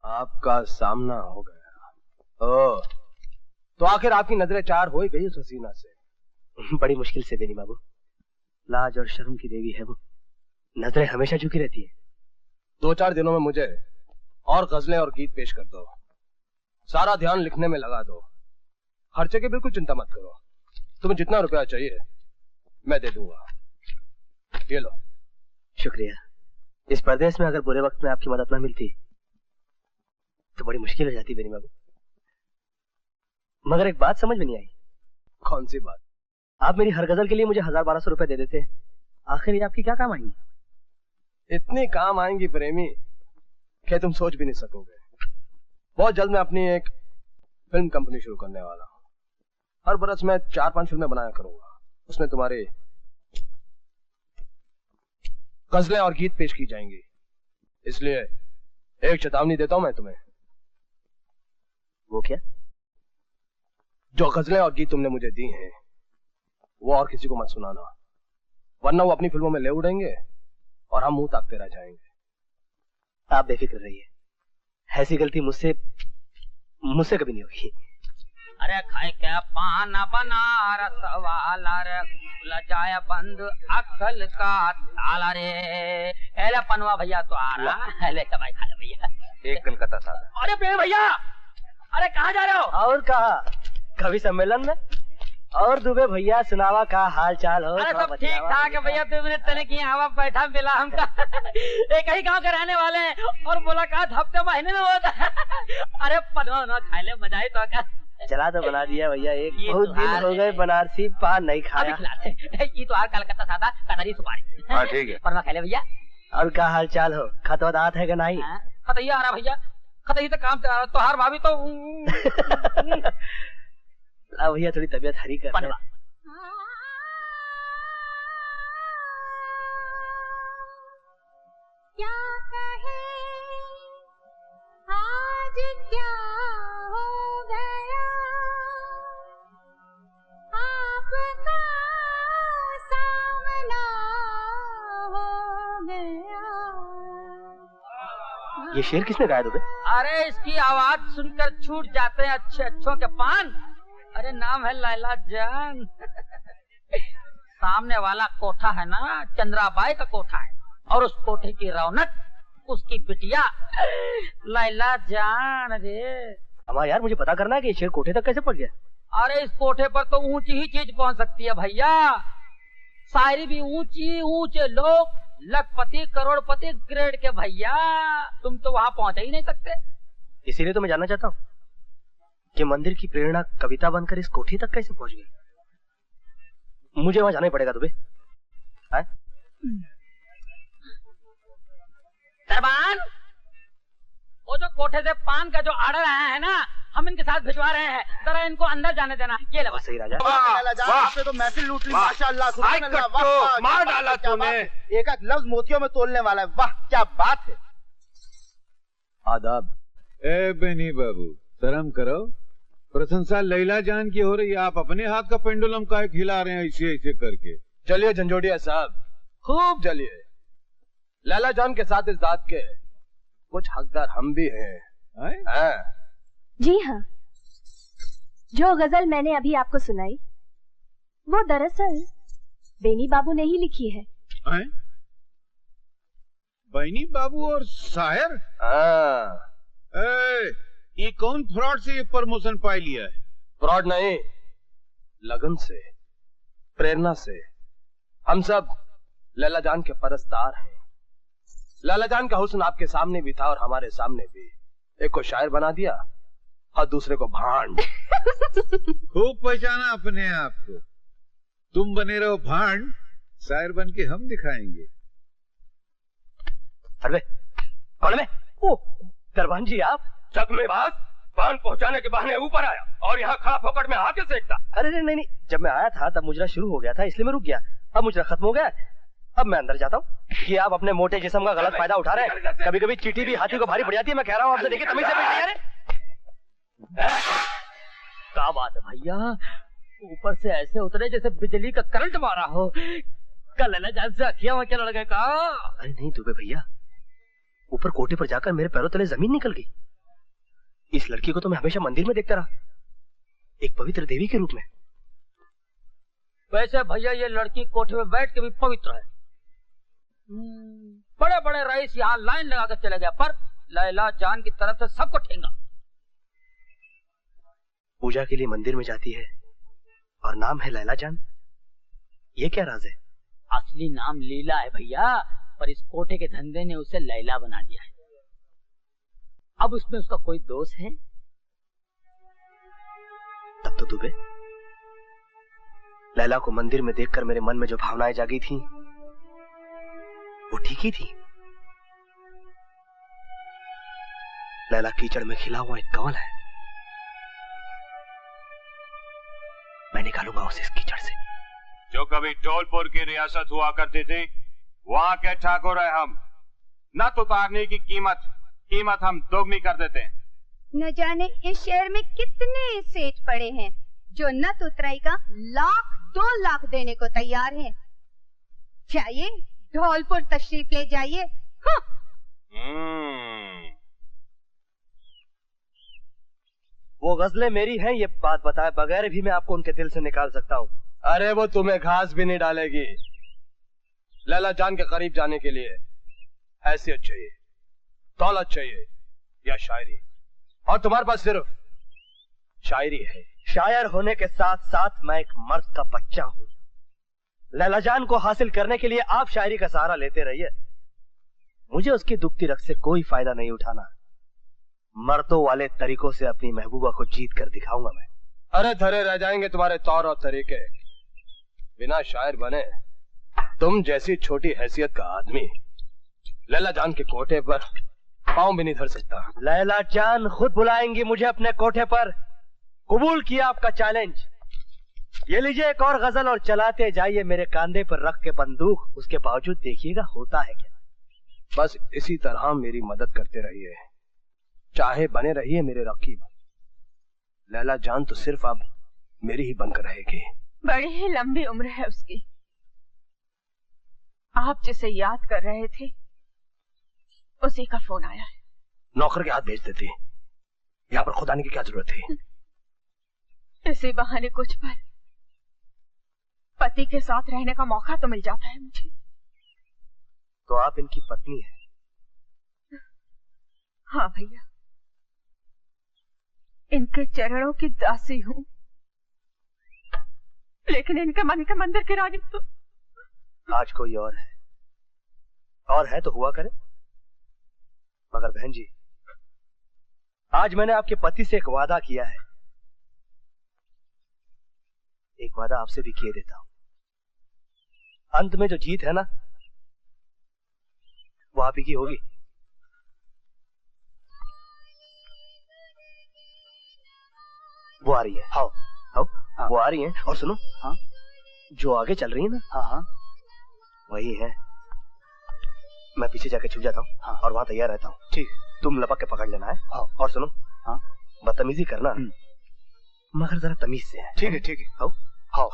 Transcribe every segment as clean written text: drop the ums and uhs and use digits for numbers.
आपका सामना हो गया। ओह, तो आखिर आपकी नजरें चार हो ही गई उस हसीना से। बड़ी मुश्किल से बेनी बाबू, लाज और शर्म की देवी है वो, नजरें हमेशा झुकी रहती है। 2-4 दिनों में मुझे और गजलें और गीत पेश कर दो, सारा ध्यान लिखने में लगा दो, खर्चे की बिल्कुल चिंता मत करो। तुम्हें जितना रुपया चाहिए मैं दे दूंगा, ये लो। शुक्रिया। इस परदेश में अगर बुरे वक्त में आपकी मदद न मिलती तो बड़ी मुश्किल हो जाती बेनी बाबू। मगर एक बात समझ में नहीं आई। कौन सी बात? आप मेरी हर गजल के लिए मुझे 1000-1200 रुपए दे देते, आखिर ये आपकी क्या काम आएंगी? इतनी काम आएंगी प्रेमी कि तुम सोच भी नहीं सकोगे। बहुत जल्द मैं अपनी एक फिल्म कंपनी शुरू करने वाला हूँ। हर बरस मैं 4-5 फिल्में बनाया करूंगा, उसमें तुम्हारे गजलें और गीत पेश की जाएंगी। इसलिए एक चेतावनी देता हूं मैं तुम्हें। वो क्या? जो गजलें और गीत तुमने मुझे दी हैं वो और किसी को मत सुनाना, वरना वो अपनी फिल्मों में ले उड़ेंगे और हम मुंह ताकते रह जाएंगे। आप बेफिक्र रहिए, ऐसी गलती मुझसे कभी नहीं होगी। अरे खाए क्या पाना बनारस वाला रे, लजाया बंद अक्ल का ताला रे। एले पनवा भैया तो आ रहा, एले चबाई खा ले भैया। एक कलकत्ता सादा। अरे प्रेम भैया, अरे कहाँ जा रहे हो? और कहा, कवि सम्मेलन में। और दुबे भैया सुनावा का हाल चाल हो? अरे सब ठीक ठाक है भैया, तुमने तने की हवा बैठा मिला हमका। एक ही गांव के रहने वाले हैं और मुलाकात हफ्ते महीने में होता है। अरे पनवा ना खा ले, मजा ही तो का। चला तो बना दिया भैया, एक बहुत दिन हो गए बनारसी पान नहीं खाया। ये तो हार कलकत्ता सादा कतरी सुपारी। हाँ ठीक है। पनवा खा ले भैया। और क्या हाल चाल हो? खत वदात है कि नहीं? खतैया आ रहा भैया, खतैया तो काम चला रहा। तो हार भाभी तो भैया थोड़ी तबीयत हरी कर। क्या कहे आज क्या हो गया, आपका सामना हो गया। ये शेर किसने गाया दुबे? अरे इसकी आवाज सुनकर छूट जाते हैं अच्छे अच्छों के पान। अरे नाम है लैला जान। सामने वाला कोठा है ना, चंद्राबाई का कोठा है, और उस कोठे की रौनक उसकी बिटिया लैला जान रे। हमारा यार, मुझे पता करना है कि ये शेर कोठे तक कैसे पहुंच गया। अरे इस कोठे पर तो ऊंची ही चीज पहुंच सकती है भैया, शायरी भी ऊंची, ऊंचे लोग, लखपति करोड़पति ग्रेड के भैया, तुम तो वहां पहुंच ही नहीं सकते। इसीलिए तो मैं जानना चाहता हूँ कि मंदिर की प्रेरणा कविता बनकर इस कोठी तक कैसे पहुंच गई। मुझे वहां जाना ही पड़ेगा दुबे। सरबान, वो जो कोठे से पान का जो आर्डर आया है ना, हम इनके साथ भिजवा रहे हैं, जरा इनको अंदर जाने देना। ये लो। सही राजा। आपने तो महफिल लूट ली माशाअल्लाह, सुभान अल्लाह, वाह मार डाला तूने। एक एक लफ्ज मोतियों में तोलने वाला है, वाह क्या बात है। आदाब। ए बेनी बाबू, शर्म करो, प्रशंसा लैला जान की हो रही है, आप अपने हाथ का पेंडुलम काहे खिला रहे हैं ऐसे ऐसे करके। चलिए झंझोड़िया साहब, खूब चलिए। लैला जान के साथ इस दाद के कुछ हकदार हम भी हैं। जी हाँ, जो गजल मैंने अभी आपको सुनाई वो दरअसल बेनी बाबू ने ही लिखी है। बेनी बाबू और शायर? ये कौन फ्रॉड से ये प्रमोशन पाई लिया है? फ्रॉड नहीं, लगन से, प्रेरणा से। हम सब लैला जान के परस्तार हैं। लैला जान का हुस्न आपके सामने भी था और हमारे सामने भी। एक को शायर बना दिया और दूसरे को भांड। खूब पहचाना अपने आप को। तुम बने रहो भांड, शायर बन के हम दिखाएंगे। अरे कौन है? ओ दरबान जी, आप जग में बात पान पहुंचाने के बहाने ऊपर आया और यहाँ खा फोकट में आके सेकता। अरे नहीं, जब मैं आया था तब मुजरा शुरू हो गया था, इसलिए मैं रुक गया। अब मुजरा खत्म हो गया, अब मैं अंदर जाता हूँ। कि आप अपने मोटे जिस्म का गलत फायदा उठा रहे हैं। कभी कभी चींटी भी हाथी को भारी पड़ जाती है। मैं कह रहा हूँ आपसे, देखिए तमीज से बैठिए। क्या बात है भैया, ऊपर से ऐसे उतरे जैसे बिजली का करंट मारा हो। कल लैला जान से अखियां क्या लड़ गए का? अरे नहीं दुबे भैया, ऊपर कोटे पर जाकर मेरे पैरों तले जमीन निकल गई। इस लड़की को तो मैं हमेशा मंदिर में देखता रहा, एक पवित्र देवी के रूप में। वैसे भैया ये लड़की कोठे में बैठ के भी पवित्र है। बड़े बड़े रईस यहाँ लाइन लगा कर चले गए, पर लैला जान की तरफ से सबको ठेंगा। पूजा के लिए मंदिर में जाती है और नाम है लैला जान, ये क्या राज है? असली नाम लीला है भैया, पर इस कोठे के धंधे ने उसे लैला बना दिया है। अब उसमें उसका कोई दोष है? तब तो दुबे, लैला को मंदिर में देखकर मेरे मन में जो भावनाएं जागी थी वो ठीक ही थी। लैला कीचड़ में खिला हुआ एक कमल है, मैं निकालूंगा उसे इस कीचड़ से। जो कभी धौलपुर की रियासत हुआ करती थी, वहां के ठाकुर है हम। नत उतारने की कीमत हम दोगुनी कर देते हैं। न जाने इस शहर में कितने सेठ पड़े हैं जो नत उतराई का 1,00,000 2 लाख देने को तैयार हैं। चाहिए धौलपुर तशरीफ ले जाइए। हाँ। वो गजलें मेरी हैं, ये बात बताए बगैर भी मैं आपको उनके दिल से निकाल सकता हूँ। अरे वो तुम्हें घास भी नहीं डालेगी। लैला जान के करीब जाने के लिए हैसियत चाहिए, दौलत चाहिए या शायरी, और तुम्हारे पास सिर्फ शायरी है। शायर होने के साथ साथ मैं एक मर्द का बच्चा हूँ। लैला जान को हासिल करने के लिए आप शायरी का सहारा लेते रहिए, मुझे उसकी दुखती रग से कोई फायदा नहीं उठाना। मर्दों वाले तरीकों से अपनी महबूबा को जीत कर दिखाऊंगा मैं। अरे धरे रह जाएंगे तुम्हारे तौर और तरीके, बिना शायर बने तुम जैसी छोटी हैसियत का आदमी लैला जान के कोठे पर पांव भी नहीं धर सकता। लैला जान खुद बुलाएंगी मुझे अपने कोठे पर। कबूल किया आपका चैलेंज। ये लीजिए एक और गजल और चलाते जाइए मेरे कांधे पर रख के बंदूक। उसके बावजूद देखिएगा होता है क्या। बस इसी तरह मेरी मदद करते रहिए, चाहे बने रहिए मेरे रकीब। लैला जान तो सिर्फ अब मेरी ही बनकर रहेगी। बड़ी ही लंबी उम्र है उसकी। आप जिसे याद कर रहे थे उसी का फोन आया है। नौकर के हाथ भेज देती, यहाँ पर खुद आने की क्या जरूरत थी? इसी बहाने कुछ पर पति के साथ रहने का मौका तो मिल जाता है मुझे। तो आप इनकी पत्नी हैं? हाँ भैया, इनके चरणों की दासी हूँ, लेकिन इनके मन के मंदिर की रानी तो आज कोई और है तो हुआ करे। मगर बहन जी, आज मैंने आपके पति से एक वादा किया है, एक वादा आपसे भी किए देता हूं। अंत में जो जीत है ना, वो आप ही की होगी। वो आ रही है। हाँ। वो आ रही है। और सुनो, हाँ, जो आगे चल रही है ना, हाँ, वही है। मैं पीछे जाके छुप जाता हूँ, हाँ, और वहां तैयार रहता हूँ। ठीक, तुम लपक के पकड़ लेना है। हाँ। और सुनो, हाँ, बदतमीजी करना मगर जरा तमीज से है। ठीक है, ठीक है। हाँ।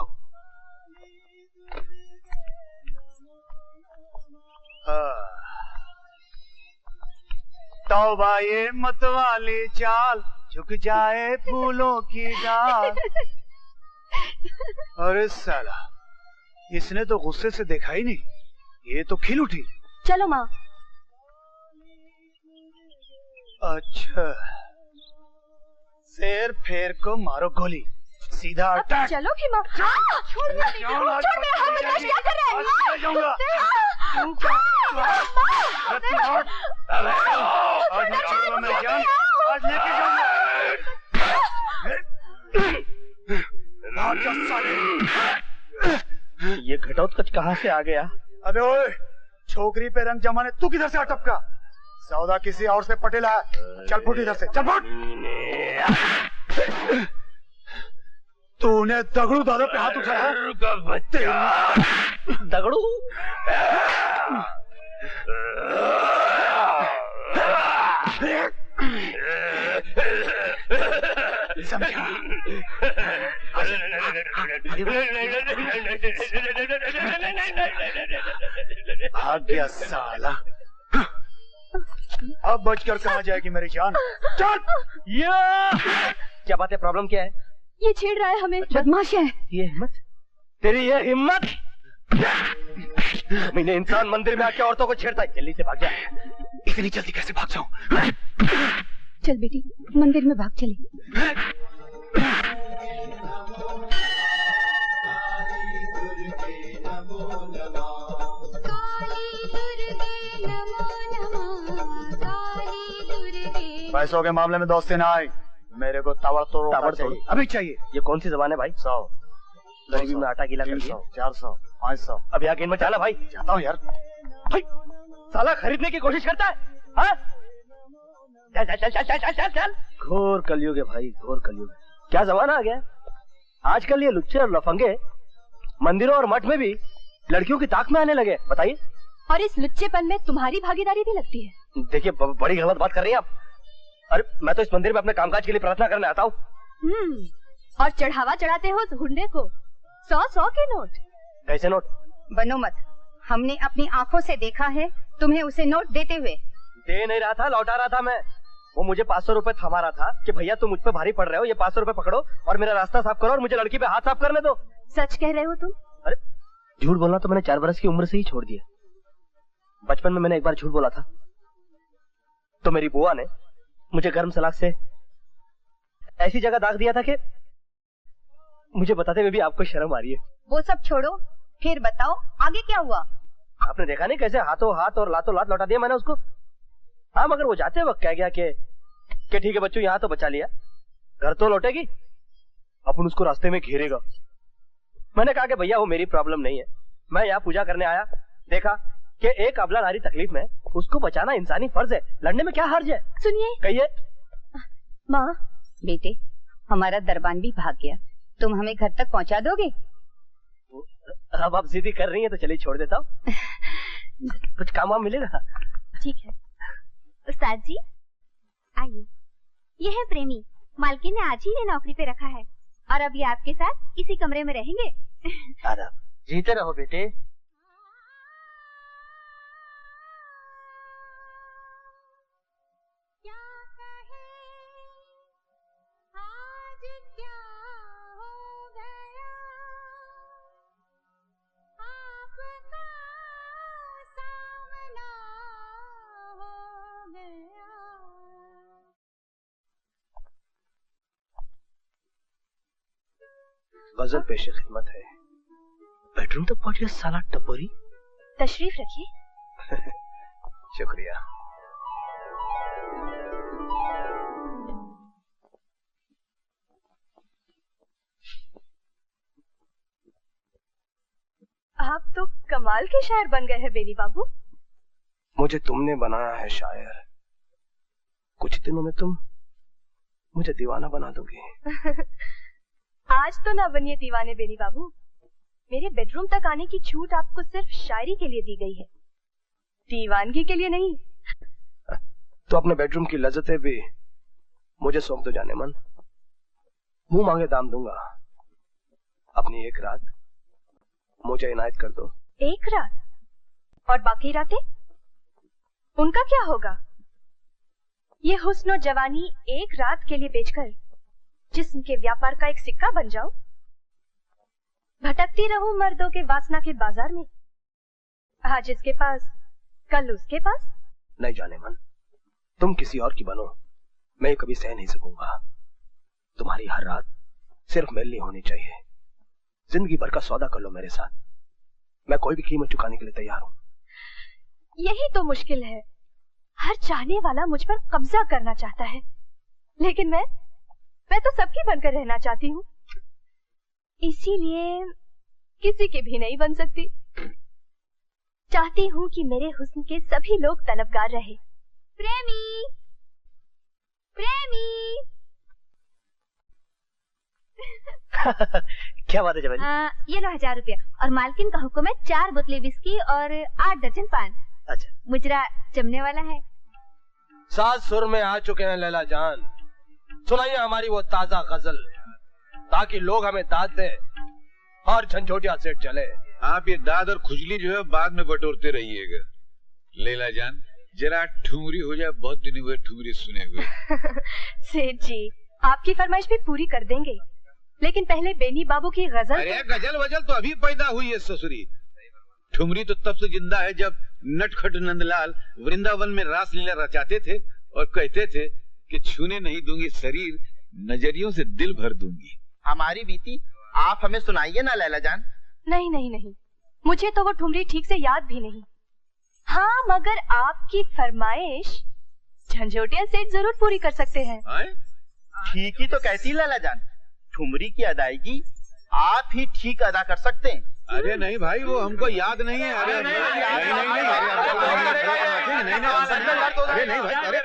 तौबा ये मतवाली चाल, झुक जाए फूलों की डाल। अरे साला, इसने तो गुस्से से देखा ही नहीं, ये तो खिल उठी। चलो माँ। अच्छा, शेर फेर को मारो गोली, सीधा अटैक। चलोगी माँ? छोड़ मेरा हाथ, क्या कर रहे हैं? आज नहीं छोड़ूंगा मैं जान, आज लेके जाऊंगा। ये घटोत्कच कहाँ से आ गया? अबे ओए, छोकरी पे रंग जमाने तू किधर से अटपका? सौदा किसी और से पटेला है। चल फुट इधर से, चल फुट। तूने दगड़ू दादा पे हाथ उठाया? दगड़ू? समझा? भाग गया साला। अब बचकर कहाँ जाएगी मेरी जान? चल। क्या बात है, प्रॉब्लम क्या है? ये छेड़ रहा है हमें। बदमाश है। ये हिम्मत, तेरी ये हिम्मत! मैंने इंसान मंदिर में आके औरतों को छेड़ता है। जल्दी से भाग जा। इतनी जल्दी कैसे भाग जाऊं? चल बेटी, मंदिर में भाग चले। पैसों के मामले में दोस्ती ना आई, मेरे को ताबड़तोड़ चाहिए। अभी चाहिए। ये कौन सी जबान है भाई? 100, गरीबी में आटा गीला कर दिया। 400, 500। अब यहाँ गेंद में चला भाई। जाता हूँ यार। भाई साला खरीदने की कोशिश करता है। हाँ? चल चल चल चल चल चल चल। घोर कलयुग है भाई, घोर कलयुग। क्या जमाना आ गया। आजकल ये लुच्चे और लफंगे मंदिरों और मठ में भी लड़कियों की ताक में आने लगे। बताइए। और इस लुच्चेपन में तुम्हारी भागीदारी भी लगती है। देखिए बड़ी गलत बात कर रही हैं आप। अरे मैं तो इस मंदिर में अपने कामकाज के लिए प्रार्थना करने आता हूँ। और चढ़ावा चढ़ाते हो उस गुंडे को 100-100 के नोट। कैसे नोट? बनो मत, हमने अपनी आंखों से देखा है तुम्हें उसे नोट देते हुए। दे नहीं रहा था, लौटा रहा था मैं। वो मुझे 500 रुपए थमा रहा था कि भैया तुम मुझ पे भारी पड़ रहे हो, ये 500 रुपए पकड़ो और मेरा रास्ता साफ करो और मुझे लड़की पे हाथ साफ करने दो। सच कह रहे हो तुम? अरे झूठ बोलना तो मैंने 4 बरस की उम्र से ही छोड़ दिया। बचपन में मैंने एक बार झूठ बोला था तो मेरी बुआ ने मुझे गर्म सलाख से ऐसी जगह दाग दिया था कि मुझे बताते हुए भी आपको शर्म आ रही है। वो सब छोड़ो, फिर बताओ आगे क्या हुआ? आपने देखा नहीं कैसे हाथों हाथ और लातों लात लौटा दिया मैंने उसको। हाँ मगर वो जाते वक्त कह गया कि ठीक है बच्चों, यहाँ तो बचा लिया, घर तो लौटेगी, अपन उसको रास्ते में घेरेगा। मैंने कहा कि भैया वो मेरी प्रॉब्लम नहीं है, मैं यहाँ पूजा करने आया, देखा कि एक अबला नारी तकलीफ में, उसको बचाना इंसानी फर्ज है, लड़ने में क्या हर्ज है? सुनिए। कहिए। माँ। बेटे, हमारा दरबान भी भाग गया, तुम हमें घर तक पहुँचा दोगे? अब आप जिद्दी कर रही हैं तो चलिए छोड़ देता हूँ। कुछ काम वाम मिलेगा? ठीक है। उस्ताद जी आइए, ये है प्रेमी, मालकिन ने आज ही नौकरी पे रखा है और अब ये आपके साथ इसी कमरे में रहेंगे। आराम, जीते रहो बेटे। गजल पेश खिदमत है। बेडरूम तक पहुंच गया साला टपोरी। तशरीफ रखिए। शुक्रिया। आप तो कमाल के शायर बन गए हैं बेनी बाबू। मुझे तुमने बनाया है शायर, कुछ दिनों में तुम मुझे दीवाना बना दोगे। आज तो ना बनिए दीवाने बेनी बाबू, मेरे बेडरूम तक आने की छूट आपको सिर्फ शायरी के लिए दी गई है, दीवानगी के लिए नहीं। तो अपने बेडरूम की लज्जतें भी मुझे सौंप दो जाने मन, मुंह मांगे दाम दूंगा। अपनी एक रात मुझे इनायत कर दो। एक रात? और बाकी रातें उनका क्या होगा? ये हुस्न और जवानी एक रात के लिए बेचकर जिस्म के व्यापार का एक सिक्का बन जाओ, भटकती रहूं मर्दों के वासना के बाजार में, आज इसके पास कल उसके पास। नहीं जाने मन, तुम किसी और की बनो, मैं कभी सह नहीं सकूंगा। तुम्हारी हर रात सिर्फ मेरे लिए होनी चाहिए। जिंदगी भर का सौदा कर लो मेरे साथ, मैं कोई भी कीमत चुकाने के लिए तैयार हूँ। यही तो मुश्किल है, हर चाहने वाला मुझ पर कब्जा करना चाहता है, लेकिन मैं तो सबकी बनकर रहना चाहती हूँ, इसीलिए किसी के भी नहीं बन सकती। चाहती हूँ कि मेरे हुस्न के सभी लोग तलबगार रहे। प्रेमी, प्रेमी। क्या बात है जवानी? ये लो 1000 रुपया और मालकिन का हुक्म है 4 बोतलें विस्की और 8 दर्जन पान। अच्छा, मुजरा जमने वाला है। 7 सुर में आ चुके हैं लैला जान, सुनाइए हमारी वो ताजा गजल, ताकि लोग हमें दाद दें और झंझोटिया सेठ चले। आप ये दाद और खुजली जो है बाद में बटोरते रहिएगा। लैला जान, जरा ठुमरी हो जाए, बहुत दिन हुए ठुमरी सुने हुए। सेठ जी, आपकी फरमाइश भी पूरी कर देंगे, लेकिन पहले बेनी बाबू की गजल। अरे गजल वजल तो अभी पैदा हुई है ससुरी। ठुमरी तो तब से जिंदा है जब नटखट नंदलाल वृंदावन में रासलीला रचाते थे और कहते थे कि छूने नहीं दूंगी शरीर, नजरियों से दिल भर दूंगी। हमारी बीती आप हमें सुनाइए ना लैला जान। नहीं नहीं नहीं, मुझे तो वो ठुमरी ठीक से याद भी नहीं। हाँ, मगर आपकी फरमाइश झंझोटिया सेठ जरूर पूरी कर सकते हैं। ठीक ही तो कहती लैला जान, ठुमरी की अदायगी आप ही ठीक अदा कर सकते हैं। अरे नहीं भाई, वो हमको याद नहीं है। अरे नहीं भाई, अरे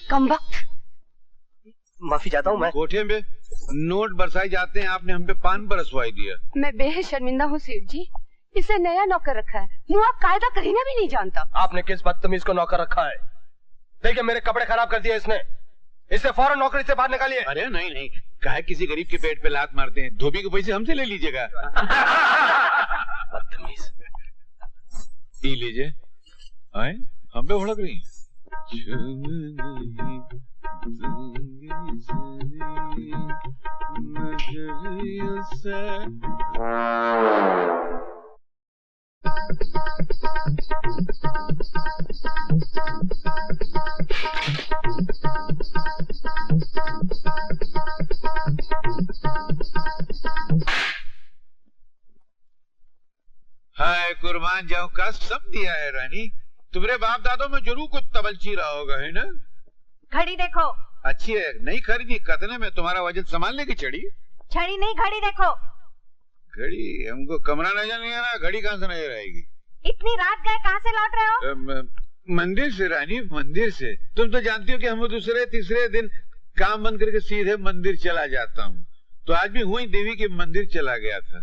कम वक्त। माफी चाहता हूँ मैं। कोठे में नोट बरसाए जाते हैं, आपने हम पे पान बरसवाई दिया। मैं बेहद शर्मिंदा हूँ सेठ जी, इसे नया नौकर रखा है, मुँह आप कायदा करीना भी नहीं जानता। आपने किस बदतमीज को नौकर रखा है? देखिए मेरे कपड़े खराब कर दिए इसने, इसे फौरन नौकरी से बाहर निकालिए। अरे नहीं नहीं, काहे किसी गरीब के पेट पे लात मारते हैं? धोबी के पैसे हमसे ले लीजिएगा। बदतमीज। पी लीजिए। आए, हम पे भड़क रही हैं। हाय कुर्बान जाऊं का सब दिया है रानी। तुम्हारे बाप दादों में जरूर कुछ तबलची रहा होगा, है ना? घड़ी देखो। अच्छी है, नहीं खरीदी, कतने में तुम्हारा वजन संभालने की चढ़ी। छड़ी नहीं, घड़ी देखो। घड़ी हमको कमरा नजर नहीं आ रहा, घड़ी कहाँ से नजर आएगी? इतनी रात गए, कहाँ से लौट रहे हो? मंदिर से रानी, मंदिर से। तुम तो जानती हो कि हम दूसरे तीसरे दिन काम बंद करके सीधे मंदिर चला जाता हूँ। तो आज भी हुई देवी के मंदिर चला गया था।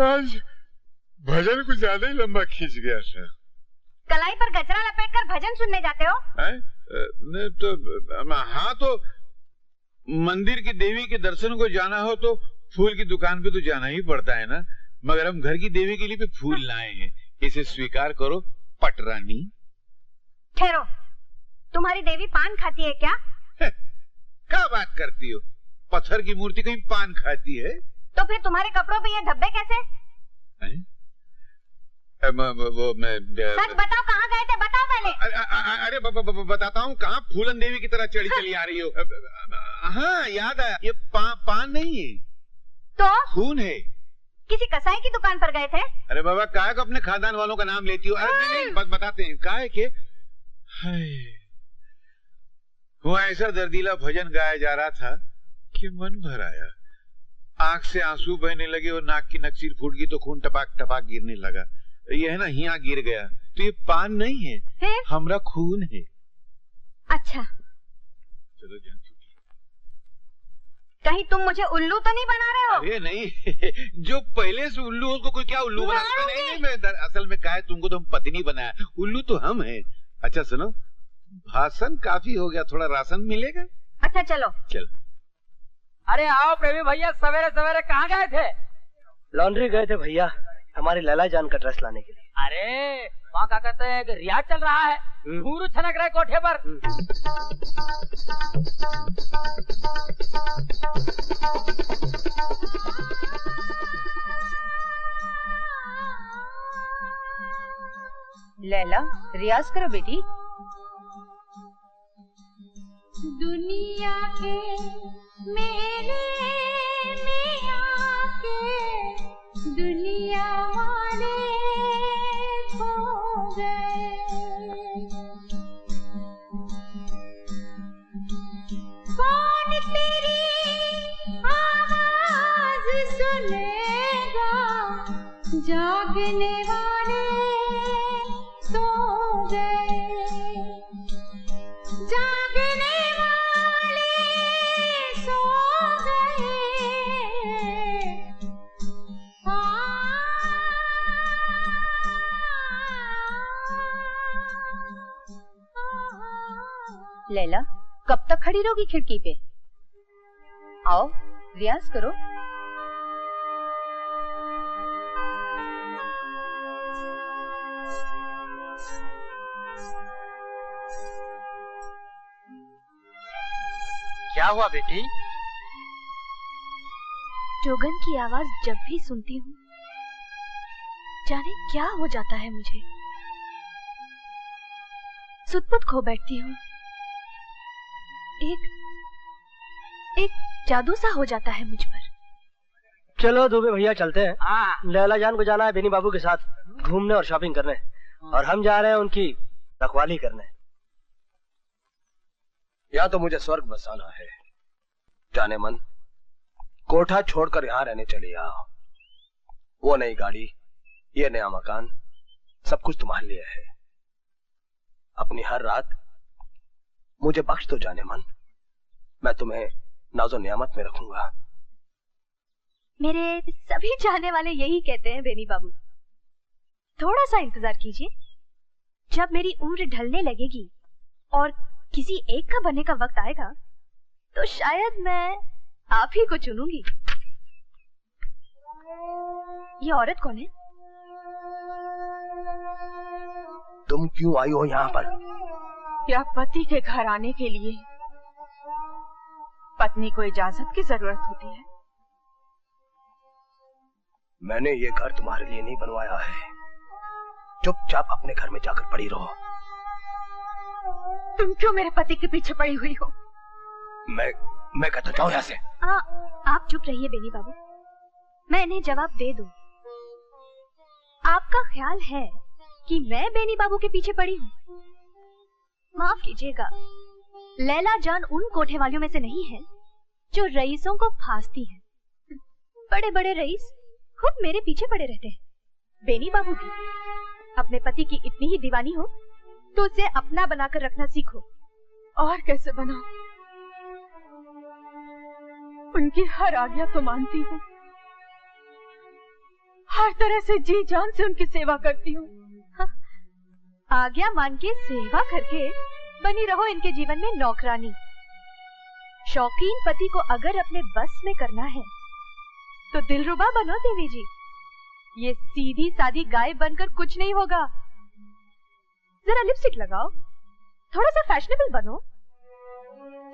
आज भजन कुछ ज्यादा ही लंबा खींच गया था। कलाई पर गजरा लपेटकर भजन सुनने जाते हो? नहीं तो हाँ, तो मंदिर की देवी के दर्शन को जाना हो तो फूल की दुकान पे तो जाना ही पड़ता है ना। मगर हम घर की देवी के लिए भी फूल लाए हैं, इसे स्वीकार करो पटरानी। ठहरो, तुम्हारी देवी पान खाती है क्या? क्या बात करती हो? पत्थर की मूर्ति कहीं पान खाती है? तो फिर तुम्हारे कपड़ों पे ये धब्बे कैसे? सच बताओ, कहाँ गए थे? बताओ पहले। अरे बताता हूँ, कहाँ फूलन देवी की तरह चढ़ी चली आ रही हो। हाँ याद आया, ये पान नहीं है तो खून है। किसी कसाई की दुकान पर गए थे? अरे बाबा, काहे को अपने खानदान वालों का नाम लेती हो? अरे नहीं, बताते हैं काहे के। वहाँ ऐसा दर्दीला भजन गाया जा रहा था कि मन भर आया। आंख से आंसू बहने लगे और नाक की नक्सीर फूट गई तो खून टपाक टपाक गिरने लगा। ये है ना, यहाँ गिर गया। तो ये पान नहीं है, हमरा खून है। अच्छा, चलो जान। कहीं तुम मुझे उल्लू तो नहीं बना रहे हो? अरे नहीं, जो पहले से उल्लू हो उसको कोई क्या उल्लू बना? नहीं, मैं असल में क्या है, तुमको तो हम पत्नी बनाया, उल्लू तो हम हैं। अच्छा सुनो, भाषण काफी हो गया, थोड़ा राशन मिलेगा? अच्छा चलो। चलो। अरे आओ प्रेमी भैया, सवेरे सवेरे कहाँ गए थे? लॉन्ड्री गए थे भैया, हमारी लैला जान का ड्रेस लाने के लिए। अरे वहाँ क्या कहते हैं कि रियाज चल रहा है, घूरू छनक रहे कोठे पर। लैला, रियाज करो बेटी। दुनिया के मेरे मियां के दुनिया वाले खो गए। कौन तेरी आवाज सुनेगा, जागने वाले सो गए, जागने वाले सो गए। लैला, कब तक खड़ी रहोगी खिड़की पे? आओ रियाज करो। क्या हुआ बेटी? जोगन की आवाज जब भी सुनती हूँ जाने क्या हो जाता है मुझे। सुध-बुध खो बैठती हूँ। एक जादू सा हो जाता है मुझ पर। चलो दुबे भैया चलते हैं। हाँ। लैला जान को जाना है बेनी बाबू के साथ घूमने और शॉपिंग करने, और हम जा रहे हैं उनकी रखवाली करने। या तो मुझे स्वर्ग बसाना है, जाने मन कोठा छोड़कर यहाँ रहने चले आओ। वो नई गाड़ी, ये नया मकान, सब कुछ तुम्हारे लिए है। अपनी हर रात मुझे बख्श दो जाने मन, मैं तुम्हें नाज़ो नियामत में रखूंगा। मेरे सभी चाहने वाले यही कहते हैं बेनी बाबू। थोड़ा सा इंतजार कीजिए, जब मेरी उम्र ढलने लगेगी और किसी एक का बनने का वक्त आएगा तो शायद मैं आप ही को चुनूंगी। ये औरत कौन है? तुम क्यों आई हो यहाँ पर? या पति के घर आने के लिए पत्नी को इजाजत की जरूरत होती है। मैंने ये घर तुम्हारे लिए नहीं बनवाया है। चुपचाप अपने घर में जाकर पड़ी रहो। तुम क्यों मेरे पति के पीछे पड़ी हुई हो? मैं कहता जाऊं यहाँ से। आप चुप रहिए बेनी बाबू, मैं इन्हें जवाब दे दूं। आपका ख्याल है कि मैं बेनी बाबू के पीछे पड़ी हूँ? माफ कीजिएगा, लैला जान उन कोठे वालियों में से नहीं है जो रईसों को फांसती है। बड़े बड़े रईस खुद मेरे पीछे पड़े रहते हैं। बेनी बाबू भी अपने पति की इतनी ही दीवानी हो तो उसे अपना बनाकर रखना सीखो। और कैसे बनाओ? उनकी हर आज्ञा तो मानती हूँ, हर तरह से जी जान से उनकी सेवा करती हूँ। आज्ञा मान के सेवा करके बनी रहो इनके जीवन में नौकरानी। शौकीन पति को अगर अपने बस में करना है तो दिलरुबा बनो देवी जी। ये सीधी सादी गाय बनकर कुछ नहीं होगा। जरा लिपस्टिक लगाओ, थोड़ा सा फैशनेबल बनो,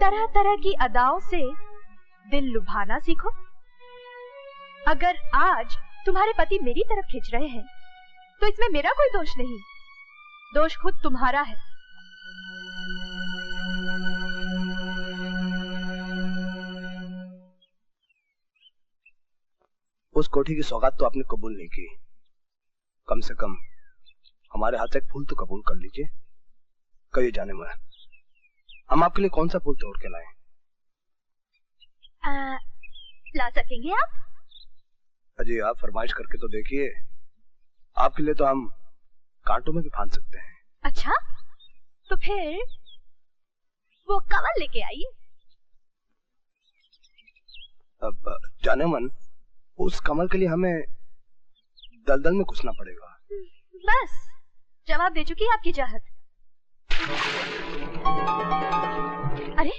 तरह तरह की अदाओं से दिल लुभाना सीखो। अगर आज तुम्हारे पति मेरी तरफ खींच रहे हैं तो इसमें मेरा कोई दोष नहीं, दोष खुद तुम्हारा है। उस कोठी की सौगात तो आपने कबूल नहीं की, कम से कम हमारे हाथ से एक फूल तो कबूल कर लीजिए। कहिए जाने मन, हम आपके लिए कौन सा फूल तोड़ के लाएं? ला सकेंगे आप? अजी आप फरमाइश करके तो देखिए, आपके लिए तो हम कांटों में भी फांद सकते हैं। अच्छा, तो फिर वो कमल लेके आइए। अब जाने मन, उस कमल के लिए हमें दलदल में घुसना पड़ेगा। बस जवाब दे चुकी है आपकी चाहत। अरे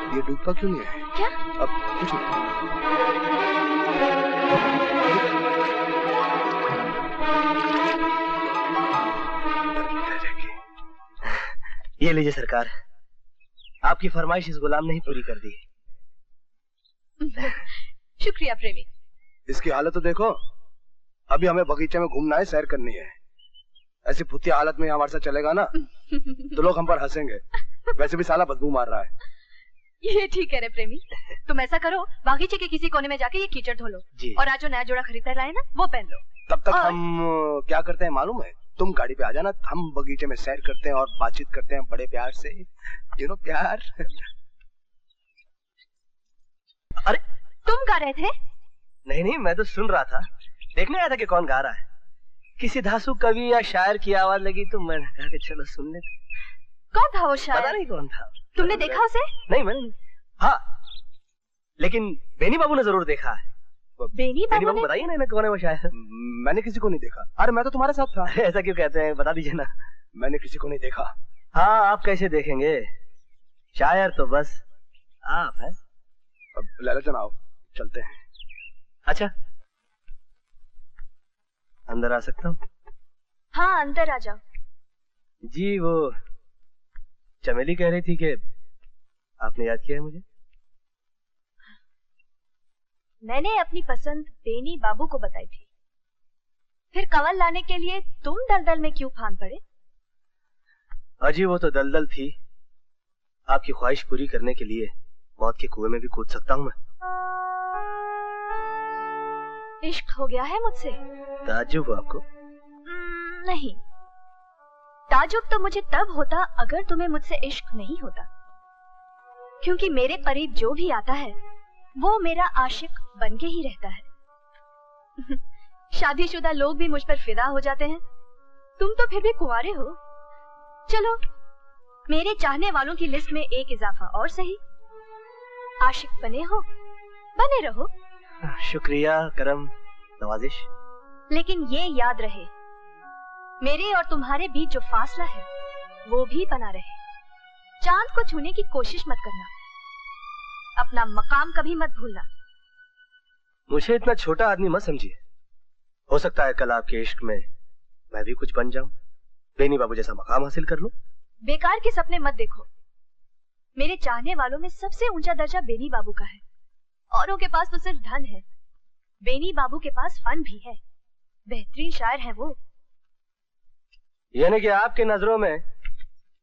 ये डूबता क्यों नहीं है? क्या? अब कुछ नहीं। ये लीजिए सरकार, आपकी फरमाइश इस गुलाम ने ही पूरी कर दी। शुक्रिया प्रेमी। इसकी हालत तो देखो, अभी हमें बगीचे में घूमना है, सैर करनी है। ऐसी भूतिया हालत में हमारे साथ चलेगा ना तो लोग हम पर हंसेंगे। वैसे भी साला बदबू मार रहा है। ये ठीक है रे प्रेमी, तुम ऐसा करो, बागीचे के किसी कोने में जाके ये कीचड़ धो लो और आज जो नया जोड़ा खरीदकर लाए ना वो पहन लो। तब तक हम क्या करते हैं मालूम है? तुम गाड़ी पे आ जाना, हम बगीचे में सैर करते हैं और बातचीत करते हैं बड़े प्यार से। यू नो प्यार। अरे तुम गा रहे थे? नहीं, मैं तो सुन रहा था, देखने आया था कि कौन गा रहा है। किसी धांसू कवि या शायर की आवाज लगी तो मैंने कहा कि चलो सुन लेते। कौन था वो शायर? पता नहीं कौन था। तुमने देखा उसे? नहीं मैंने नहीं। हाँ, लेकिन बेनी बाबू ने जरूर देखा है। बेनी बाबू बताइए ना कौन है वो शायर। मैंने किसी को नहीं देखा। अरे मैं तो तुम्हारे साथ था। ऐसा क्यों कहते हैं, बता दीजिए ना। मैंने किसी को नहीं देखा। हाँ, आप कैसे देखेंगे, शायर तो बस आप है। अब लैला जान आओ, चलते हैं। अच्छा, अंदर आ सकता हूँ? हाँ अंदर आ जाओ। जी वो चमेली कह रही थी कि आपने याद किया है मुझे। मैंने अपनी पसंद बेनी बाबू को बताई थी, फिर कंवल लाने के लिए तुम दलदल में क्यों फांद पड़े? अजी वो तो दलदल थी, आपकी ख्वाहिश पूरी करने के लिए मौत के कुएं में भी कूद सकता हूँ मैं। इश्क हो गया है मुझसे? ताज्जुब हो आपको? नहीं, ताज्जुब तो मुझे तब होता अगर तुम्हें मुझसे इश्क नहीं होता, क्योंकि मेरे करीब जो भी आता है वो मेरा आशिक बन के ही रहता है। शादीशुदा लोग भी मुझ पर फिदा हो जाते हैं, तुम तो फिर भी कुंवारे हो। चलो मेरे चाहने वालों की लिस्ट में एक इजाफा और सही। आशिक बने हो, बने रहो। शुक्रिया, करम, नवाजिश। लेकिन ये याद रहे, मेरे और तुम्हारे बीच जो फासला है वो भी बना रहे। चांद को छूने की कोशिश मत करना, अपना मकाम कभी मत भूलना। मुझे इतना छोटा आदमी मत समझिए, हो सकता है कल आपके इश्क में मैं भी कुछ बन जाऊं, बेनी बाबू जैसा मकाम हासिल कर लूं। बेकार के सपने मत देखो, मेरे चाहने वालों में सबसे ऊंचा दर्जा बेनी बाबू का है। औरों के पास तो सिर्फ धन है, बेनी बाबू के पास फन भी है, बेहतरीन शायर है वो। यानी कि आपके नजरों में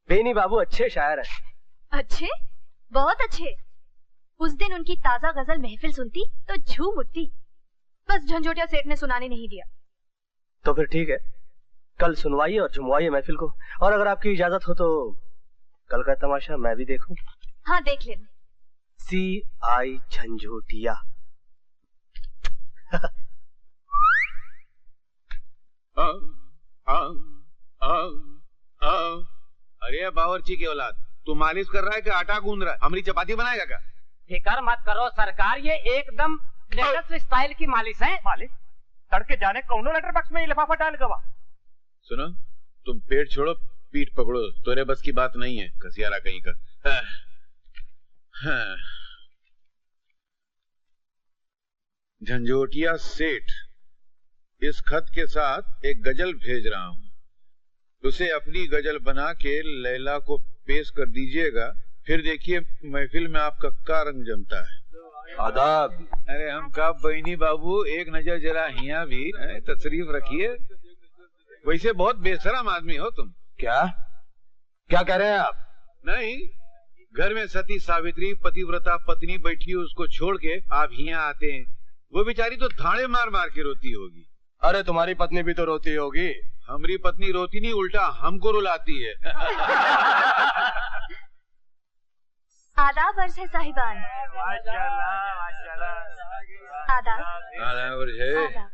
बेनी बाबू अच्छे शायर हैं? अच्छे, बहुत अच्छे। उस दिन उनकी ताजा गजल महफिल सुनती तो झूम उठती, बस झंझोटिया सेठ ने सुनाने नहीं दिया। तो फिर ठीक है, कल सुनवाइए और झुमवाइए महफिल को, और अगर आपकी इजाजत हो तो कल का तमाशा मैं भी देखूं। हाँ देख लेना। CI झंझोटिया। अरे बावर्ची की औलाद, तू मालिश कर रहा है कि आटा गूंद रहा है? हमारी चपाती बनाएगा क्या? फिकर मत करो सरकार, ये एकदम लेटेस्ट स्टाइल की मालिश है। मालिश तड़के जाने कौनो लेटर बॉक्स में लिफाफा डाल गवा। सुनो, तुम पेट छोड़ो पीठ पकड़ो, तोरे बस की बात नहीं है, कसियारा कहीं का। झंझोटिया सेठ, इस खत के साथ एक गजल भेज रहा हूँ, उसे अपनी गजल बना के लैला को पेश कर दीजिएगा, फिर देखिए महफिल में आपका क्या रंग जमता है। आदाब। अरे हम कब बहनी बाबू, एक नजर जरा हिया भी तशरीफ रखिए। वैसे बहुत बेशरम आदमी हो तुम। क्या क्या कह रहे हैं आप? नहीं, घर में सती सावित्री पतिव्रता पत्नी बैठी है, उसको छोड़ के आप यहाँ आते हैं, वो बेचारी तो थाने मार मार के रोती होगी। अरे तुम्हारी पत्नी भी तो रोती होगी। हमारी पत्नी रोती नहीं, उल्टा हमको रुलाती है। आदाब अर्ज है साहिबान। आदाब। आदाब अर्ज है।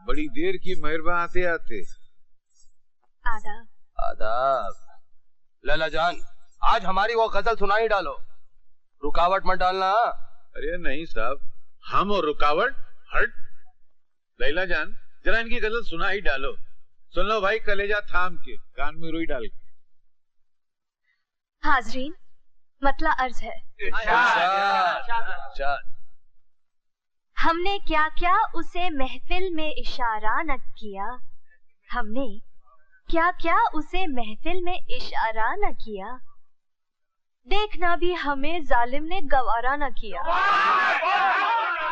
बड़ी देर की मेहरबान आते आते। आदाब। आदाब। लैला जान, आज हमारी वो गजल सुनाई डालो, रुकावट मत डालना। अरे नहीं साहब, हम और रुकावट? हट। लैला जान, जरा इनकी गजल सुना ही डालो। सुन लो भाई, कलेजा थाम के, कान में रुई डाल के। हाजरीन, मतला अर्ज है। हमने क्या क्या उसे महफिल में इशारा न किया, हमने क्या क्या उसे महफिल में इशारा न किया, देखना भी हमें जालिम ने गवारा न किया।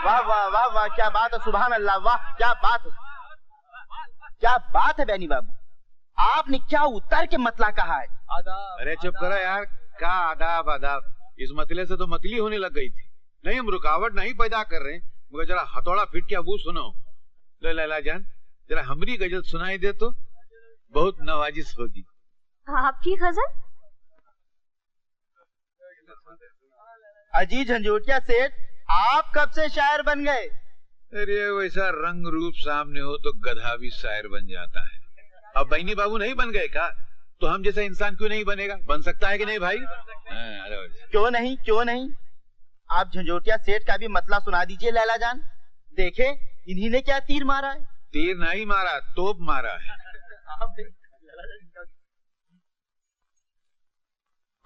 वाह वाह वाह वाह, क्या बात है, सुभान अल्लाह, वाह क्या बात है, क्या बात है बेनी बाबू, आपने क्या उतर के मतला कहा है। अरे चुप करो यार, क्या आदाब आदाब, इस मतले से तो मतली होने लग गई थी। नहीं, हम रुकावट नहीं पैदा कर रहे, मगर जरा हथौड़ा फिट के अबू सुनो। लैला जान, जरा हमारी गजल सुनाई दे तो बहुत नवाजिश होगी। आपकी गजल? अजी झंझोटिया सेठ, आप कब से शायर बन गए? अरे वैसा रंग रूप सामने हो तो गधा भी शायर बन जाता है। अब बहनी बाबू नहीं बन गए का, तो हम जैसा इंसान क्यों नहीं बनेगा? बन सकता है कि नहीं भाई? क्यों नहीं, क्यों नहीं। आप झंझोटिया सेठ का भी मतला सुना दीजिए लैला जान, देखे इन्हीं ने क्या तीर मारा है। तीर नहीं मारा, तोप मारा है।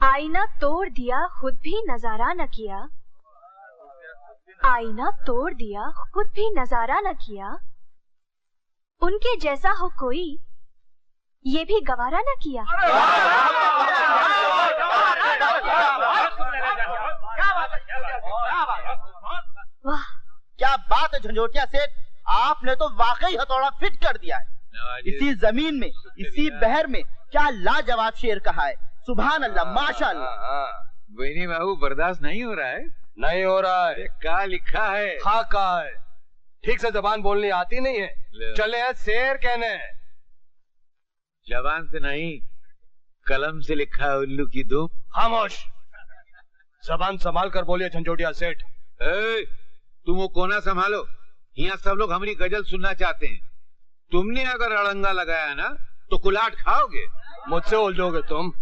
आईना तोड़ दिया खुद भी नजारा न किया, आईना तोड़ दिया खुद भी नजारा न किया, उनके जैसा हो कोई ये भी गवारा न किया। वाह, क्या बात है झंझोटिया सेठ, आपने तो वाकई हथौड़ा फिट कर दिया है। इसी जमीन में, इसी बहर में क्या लाजवाब शेर कहा है। सुभान अल्लाह, माशाअल्लाह। बेनी बाबू बर्दाश्त नहीं हो रहा है? नहीं हो रहा है। क्या लिखा है? हाँ कहा है, ठीक से जबान बोलनी आती नहीं है, चले हैं शेर कहने। जबान से नहीं, कलम से लिखा है उल्लू की धूप। खामोश, जबान संभाल कर बोलिए झंझोटिया सेठ। तुम वो कोना संभालो, यहाँ सब लोग हमारी गजल सुनना चाहते हैं। तुमने अगर अड़ंगा लगाया ना तो कुलाट खाओगे। मुझसे उलझोगे तुम?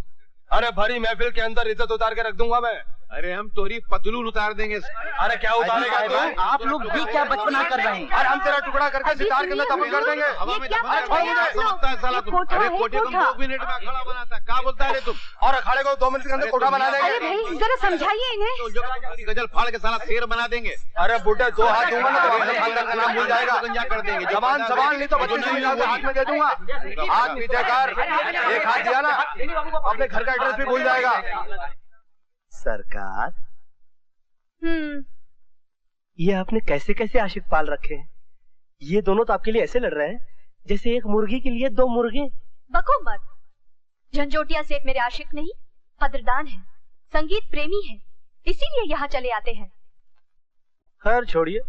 अरे भरी महफिल के अंदर इज्जत उतार के रख दूंगा मैं। अरे हम तोरी पतलून उतार देंगे। अरे क्या उतारेगा तू? आप लोग भी क्या बचपना कर रहे हैं? अरे हम तेरा टुकड़ा करके सितार के अंदर दफन कर देंगे। हवा में समझता है साला तुम। अरे कोठे को 2 मिनट में अखाड़ा बनाता है, क्या बोलता है तुम? और अखाड़े को 2 मिनट के अंदर कोठा बना देंगे। अरे भाई जरा समझाइए इन्हें। गजल फाड़ के साला शेर बना देंगे। अरे बुढ़े 2 हाथ दूंगा ना तो अपने खानदान का नाम भूल जाएगा। गंजा कर देंगे। जबान संभाल नहीं तो हाथ में दे दूंगा। हाथ नीचे कर, एक हाथ दिया ना अपने घर का एड्रेस भी भूल जाएगा। सरकार, ये आपने कैसे कैसे आशिक पाल रखे हैं? ये दोनों तो आपके लिए ऐसे लड़ रहे हैं जैसे एक मुर्गी के लिए 2 मुर्गे। बको मत, झंझोटिया सेठ मेरे आशिक नहीं, कदरदान है, संगीत प्रेमी है, इसीलिए यहाँ चले आते हैं। खैर छोड़िए,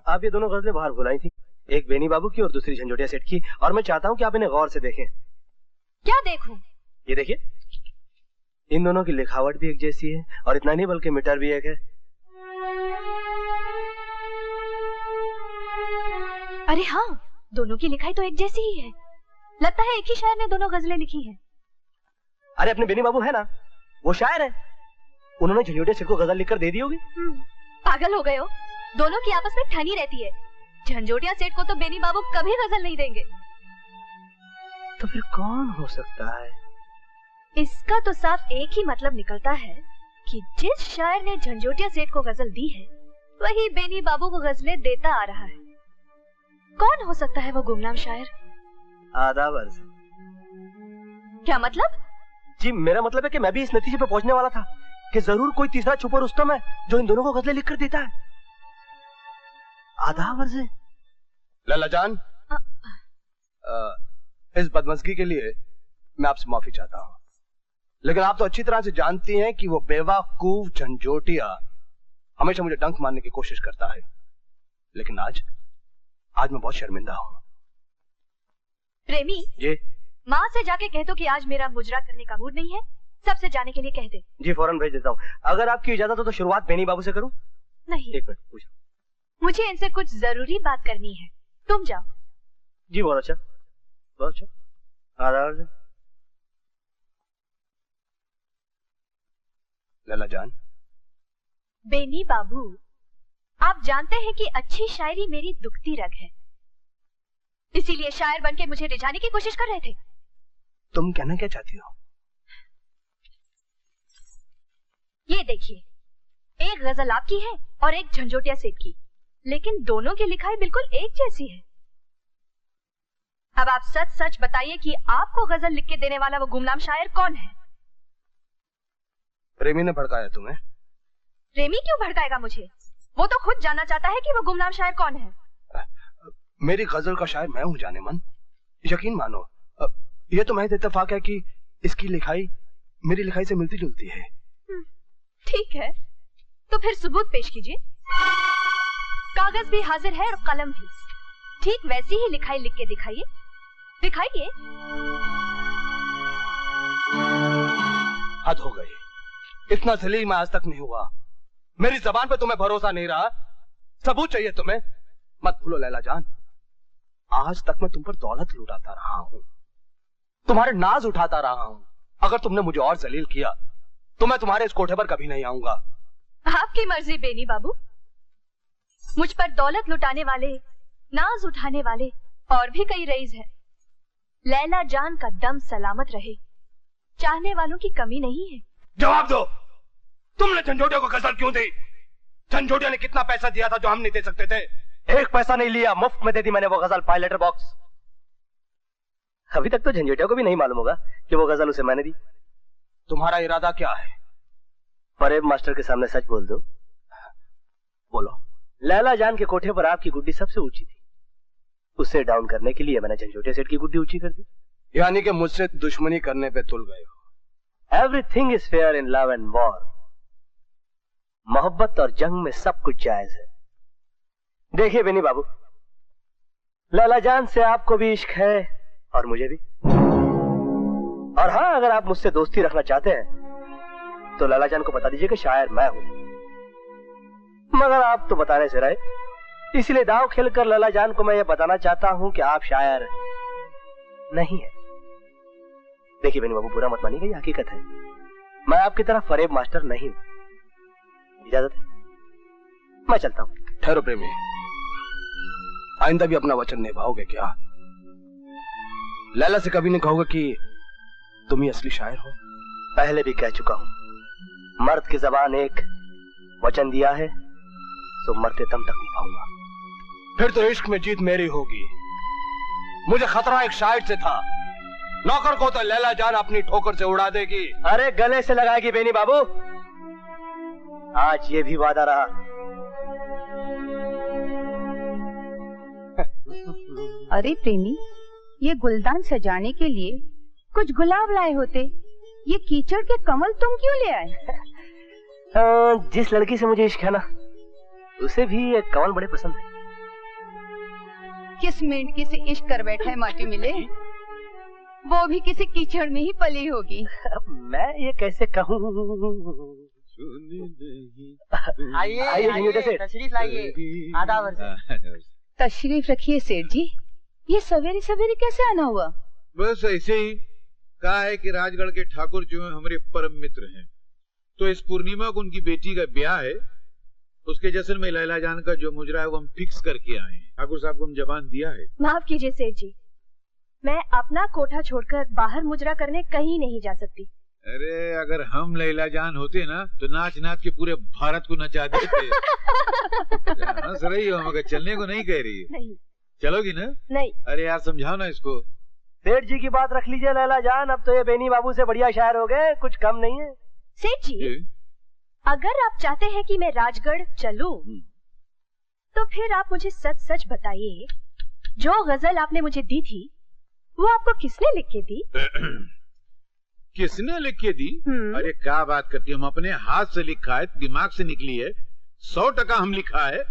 आप ये दोनों गजलें बाहर भुलाई थी, एक बेनी बाबू की और दूसरी झंझोटिया सेठ की, और मैं चाहता हूँ कि आप इन्हें गौर से देखें। क्या देखूं? ये देखिए, इन दोनों की लिखावट भी एक जैसी है, और इतना नहीं बल्कि मीटर भी एक है। अरे हाँ, दोनों की लिखाई तो एक जैसी ही है। लगता है एक ही शायर ने दोनों गजलें लिखी हैं। अरे अपने बेनी बाबू है ना, वो शायर है, उन्होंने झंझोटिया सेठ को गजल लिखकर दे दी होगी। पागल हो गए हो? दोनों की आपस में ठनी रहती है। झंझोटिया सेठ को तो बेनी बाबू कभी गजल नहीं देंगे। तो फिर कौन हो सकता है? इसका तो साफ एक ही मतलब निकलता है कि जिस शायर ने झंझोटिया सेठ को गजल दी है वही बेनी बाबू को गजलें देता आ रहा है। कौन हो सकता है वो गुमनाम शायर? आदाब अर्ज़। क्या मतलब? जी मेरा मतलब है कि मैं भी इस नतीजे पे पहुंचने वाला था कि जरूर कोई तीसरा छुपा रुस्तम है जो इन दोनों को गजलें लिखकर देता है। आदाब अर्ज़। लैला जान, इस बदमज़गी के लिए मैं आपसे माफी चाहता हूँ, लेकिन आप तो अच्छी तरह से जानती हैं कि वो बेवकूफ झंझोटिया हमेशा मुझे डंक मारने की कोशिश करता है। लेकिन आज मैं बहुत शर्मिंदा हूँ। प्रेमी जी, माँ से जाके कह दो कि आज मेरा मुजरा करने का मूड नहीं है, सबसे जाने के लिए कह दे। जी फौरन भेज देता हूँ। अगर आपकी इजाजत हो तो शुरुआत बेनी बाबू से करूँ? नहीं, एक मिनट पूछो। मुझे इनसे कुछ जरूरी बात करनी है, तुम जाओ। जी बहुत अच्छा, बहुत अच्छा। आदाब। लैला जान। बेनी बाबू, आप जानते हैं कि अच्छी शायरी मेरी दुखती रग है, इसीलिए शायर बनके मुझे रिझाने की कोशिश कर रहे थे। तुम कहना क्या चाहती हो? ये देखिए, एक गजल आपकी है और एक झंझोटिया सेठ की, लेकिन दोनों की लिखाई बिल्कुल एक जैसी है। अब आप सच सच बताइए कि आपको गजल लिख के देने वाला वो गुमनाम शायर कौन है? प्रेमी ने भड़काया तुम्हें? प्रेमी क्यों भड़काएगा मुझे? वो तो खुद जानना चाहता है कि वो गुमनाम शायर कौन है। मेरी गजल का शायर मैं हूँ जाने मन, यकीन मानो। ये तो महज इत्तेफाक है कि इसकी लिखाई मेरी लिखाई से मिलती जुलती है। ठीक है, तो फिर सबूत पेश कीजिए। कागज भी हाजिर है और कलम भी, ठीक वैसी ही लिखाई लिख के दिखाइए, दिखाइए। हद हो गई, इतना जलील मैं आज तक नहीं हुआ। मेरी जबान पे तुम्हें भरोसा नहीं रहा, सबूत चाहिए तुम्हें। मत भूलो लैला जान, आज तक मैं तुम पर दौलत लुटाता रहा हूं, तुम्हारे नाज उठाता रहा हूं। अगर तुमने मुझे और जलील किया तो मैं तुम्हारे इस कोठे पर कभी नहीं आऊंगा। आपकी मर्जी बेनी बाबू। मुझ पर दौलत लुटाने वाले, नाज उठाने वाले और भी कई रईस हैं। लैला जान का दम सलामत रहे, चाहने वालों की कमी नहीं है। जवाब दो, तुमने झंझोटिया को गजल क्यों दी? झंझोटिया ने कितना पैसा दिया था जो हम नहीं दे सकते थे? 1 पैसा नहीं लिया, मुफ्त में दे दी मैंने वो गजल, पाई लेटर बॉक्स। अभी तक तो झंझोटिया को भी नहीं मालूम होगा कि वो गजल उसे मैंने दी। तुम्हारा इरादा क्या है? फरेब मास्टर के सामने सच बोल दो। बोलो। लैला जान के कोठे पर आपकी गुड्डी सबसे ऊंची थी, उसे डाउन करने के लिए मैंने झंझोटे सेठ की गुड्डी ऊंची कर दी। यानी कि मुझसे दुश्मनी करने पे तुल गए हो। Everything is fair in love and war. मोहब्बत और जंग में सब कुछ जायज है। देखिए बेनी बाबू, लैला जान से आपको भी इश्क है और मुझे भी। और हाँ, अगर आप मुझसे दोस्ती रखना चाहते हैं तो लैला जान को बता दीजिए कि शायर मैं हूं। मगर आप तो बताने से रहे, इसलिए दांव खेलकर लैला जान को मैं ये बताना चाहता हूं कि आप शायर नहीं है। देखिए बेनी बाबू, बुरा मत मानिएगा, ये हकीकत है। मैं आपकी तरह फरेब मास्टर नहीं हूं। इजाजत है, मैं चलता हूं। ठहरो प्रेमी, आइंदा भी अपना वचन निभाओगे क्या? लैला से कभी नहीं कहोगे कि तुम ही असली शायर हो? पहले भी कह चुका हूं, मर्द की जबान एक, वचन दिया है सो मरते दम तक निभाऊंगा। फिर तो इश्क में जीत मेरी होगी। मुझे खतरा एक शायर से था, नौकर को तो लैला जान अपनी ठोकर से उड़ा देगी। अरे गले से लगाएगी बेनी बाबू, आज ये भी वादा रहा। अरे प्रेमी, ये गुलदान सजाने के लिए कुछ गुलाब लाए होते, ये कीचड़ के कमल तुम क्यों ले आए? जिस लड़की से मुझे इश्क है ना, उसे भी ये कमल बड़े पसंद है। किस मेंढकी से इश्क कर बैठा है माटी मिले, वो भी किसी कीचड़ में ही पली होगी। मैं ये कैसे कहूँ? आइए, तशरीफ लाइए। आदाब। तशरीफ रखिए सेठ जी। ये सवेरे सवेरे कैसे आना हुआ? बस ऐसे ही कहा है कि राजगढ़ के ठाकुर जो है हमारे परम मित्र हैं, तो इस पूर्णिमा को उनकी बेटी का ब्याह है, उसके जश्न में लैला जान का जो मुजरा है वो हम फिक्स करके आए हैं। ठाकुर साहब को हम जबान दिया है। माफ कीजिए सेठ जी, मैं अपना कोठा छोड़कर बाहर मुजरा करने कहीं नहीं जा सकती। अरे अगर हम लैला जान होते ना तो नाच नाच के पूरे भारत को नचा देते। हंस रही हो मगर चलने को नहीं कह रही है। नहीं। चलोगी ना? नहीं। अरे यार समझाओ ना इसको। सेठ जी की बात रख लीजिए लैला जान, अब तो ये बेनी बाबू से बढ़िया शायर हो गए, कुछ कम नहीं है। सेठ जी, अगर आप चाहते हैं कि मैं राजगढ़ चलूं, तो फिर आप मुझे सच सच बताइए, जो गजल आपने मुझे दी थी वो आपको किसने लिख के दी? किसने लिख के दी? अरे क्या बात करती है, हम अपने हाथ से लिखा है, दिमाग से निकली है, 100% हम लिखा है।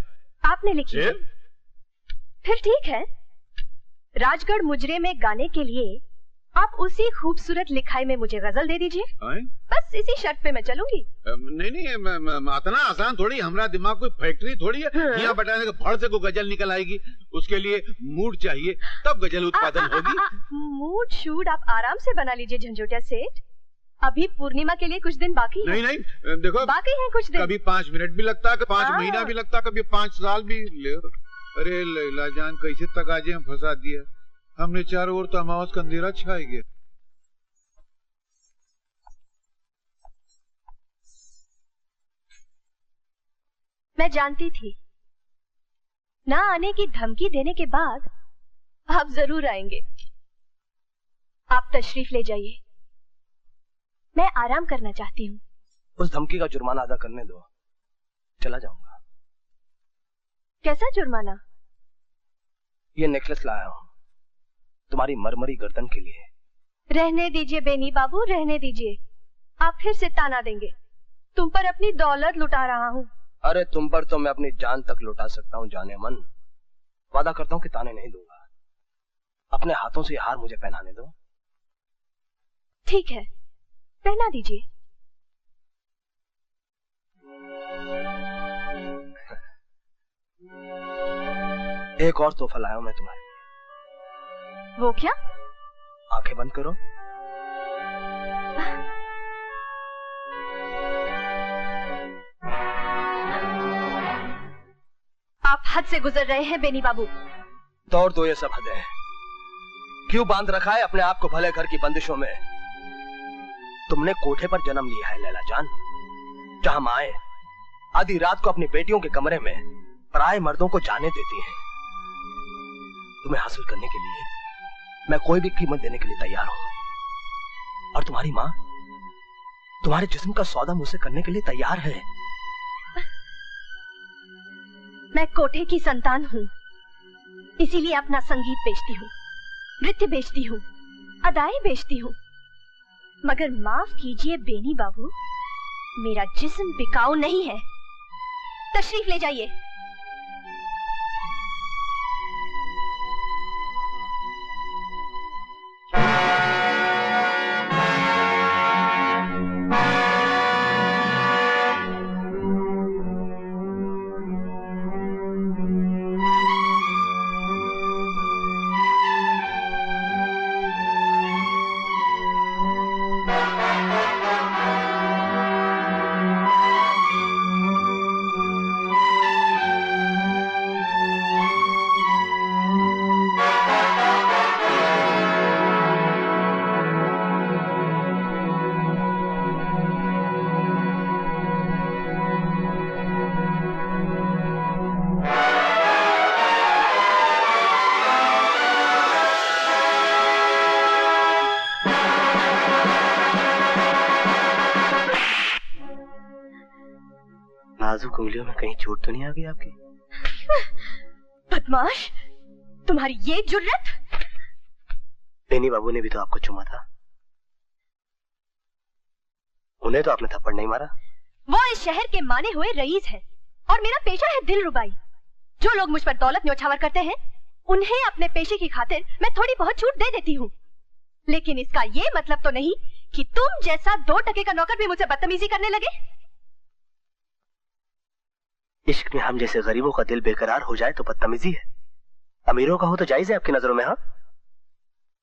आपने लिखी है? फिर ठीक है, राजगढ़ मुजरे में गाने के लिए आप उसी खूबसूरत लिखाई में मुझे गजल दे दीजिए। बस इसी शर्त पे मैं चलूंगी। नहीं, इतना आसान थोड़ी, हमारा दिमाग कोई फैक्ट्री थोड़ी है यहाँ बटाने के फड़ से कोई गजल निकल आएगी। उसके लिए मूड चाहिए, तब गजल उत्पादन होगी। मूड शूड आप आराम से बना लीजिए झंझोटिया सेठ, अभी पूर्णिमा के लिए कुछ दिन बाकी है। नहीं, देखो बाकी है कुछ दिन। कभी 5 मिनट भी लगता है, 5 महीना भी लगता, कभी 5 साल भी ले। अरे लैला जान कैसे तकाजे में फंसा दिया हमने, चारों ओर तो अमावस का अंधेरा छाई गया। मैं जानती थी ना आने की धमकी देने के बाद आप जरूर आएंगे। आप तशरीफ ले जाइए, मैं आराम करना चाहती हूँ। उस धमकी का जुर्माना अदा करने दो, चला जाऊंगा। कैसा जुर्माना? ये नेकलेस लाया हूँ तुम्हारी मरमरी गर्दन के लिए। रहने दीजिए बेनी बाबू, रहने दीजिए। आप फिर से ताना देंगे, तुम पर अपनी दौलत लुटा रहा हूँ। अरे तुम पर तो मैं अपनी जान तक लुटा सकता हूँ जाने मन। वादा करता हूँ कि ताने नहीं दूंगा। अपने हाथों से हार मुझे पहनाने दो। ठीक है, पहना दीजिए। एक और तोहफा लाया हूं मैं तुम्हारे लिए। वो क्या? आंखें बंद करो। आप हद से गुजर रहे हैं बेनी बाबू। तोड़ दो ये सब हदें। क्यों बांध रखा है अपने आप को भले घर की बंदिशों में? तुमने कोठे पर जन्म लिया है लैला जान, जहां माए आधी रात को अपनी बेटियों के कमरे में पराये मर्दों को जाने देती हैं। तुम्हें हासिल करने के लिए मैं कोई भी कीमत देने के लिए तैयार हूं। और तुम्हारी माँ तुम्हारे जिस्म का सौदा मुझसे करने के लिए तैयार है। मैं कोठे की संतान हूँ, इसीलिए अपना संगीत बेचती हूँ, नृत्य बेचती हूँ, अदाएं बेचती हूँ। मगर माफ कीजिए बेनी बाबू, मेरा जिस्म बिकाऊ नहीं है। तशरीफ ले जाइए। नाजुक उंगलियों में कहीं चोट तो नहीं आ गई आपकी? बदमाश, तुम्हारी ये जुर्रत! बेनी बाबू ने भी तो आपको चुमा था, उन्हें तो आपने थप्पड़ नहीं मारा। वो इस शहर के माने हुए रईस है और मेरा पेशा है दिल रुबाई। जो लोग मुझ पर दौलत न्यौछावर करते हैं, उन्हें अपने पेशे की खातिर मैं थोड़ी बहुत छूट दे देती हूँ। लेकिन इसका ये मतलब तो नहीं कि तुम जैसा 2 टके का नौकर भी मुझसे बदतमीजी करने लगे। इश्क में हम जैसे गरीबों का दिल बेकरार हो जाए तो बदतमीजी है, अमीरों का हो तो जायज है आपकी नजरों में? हाँ,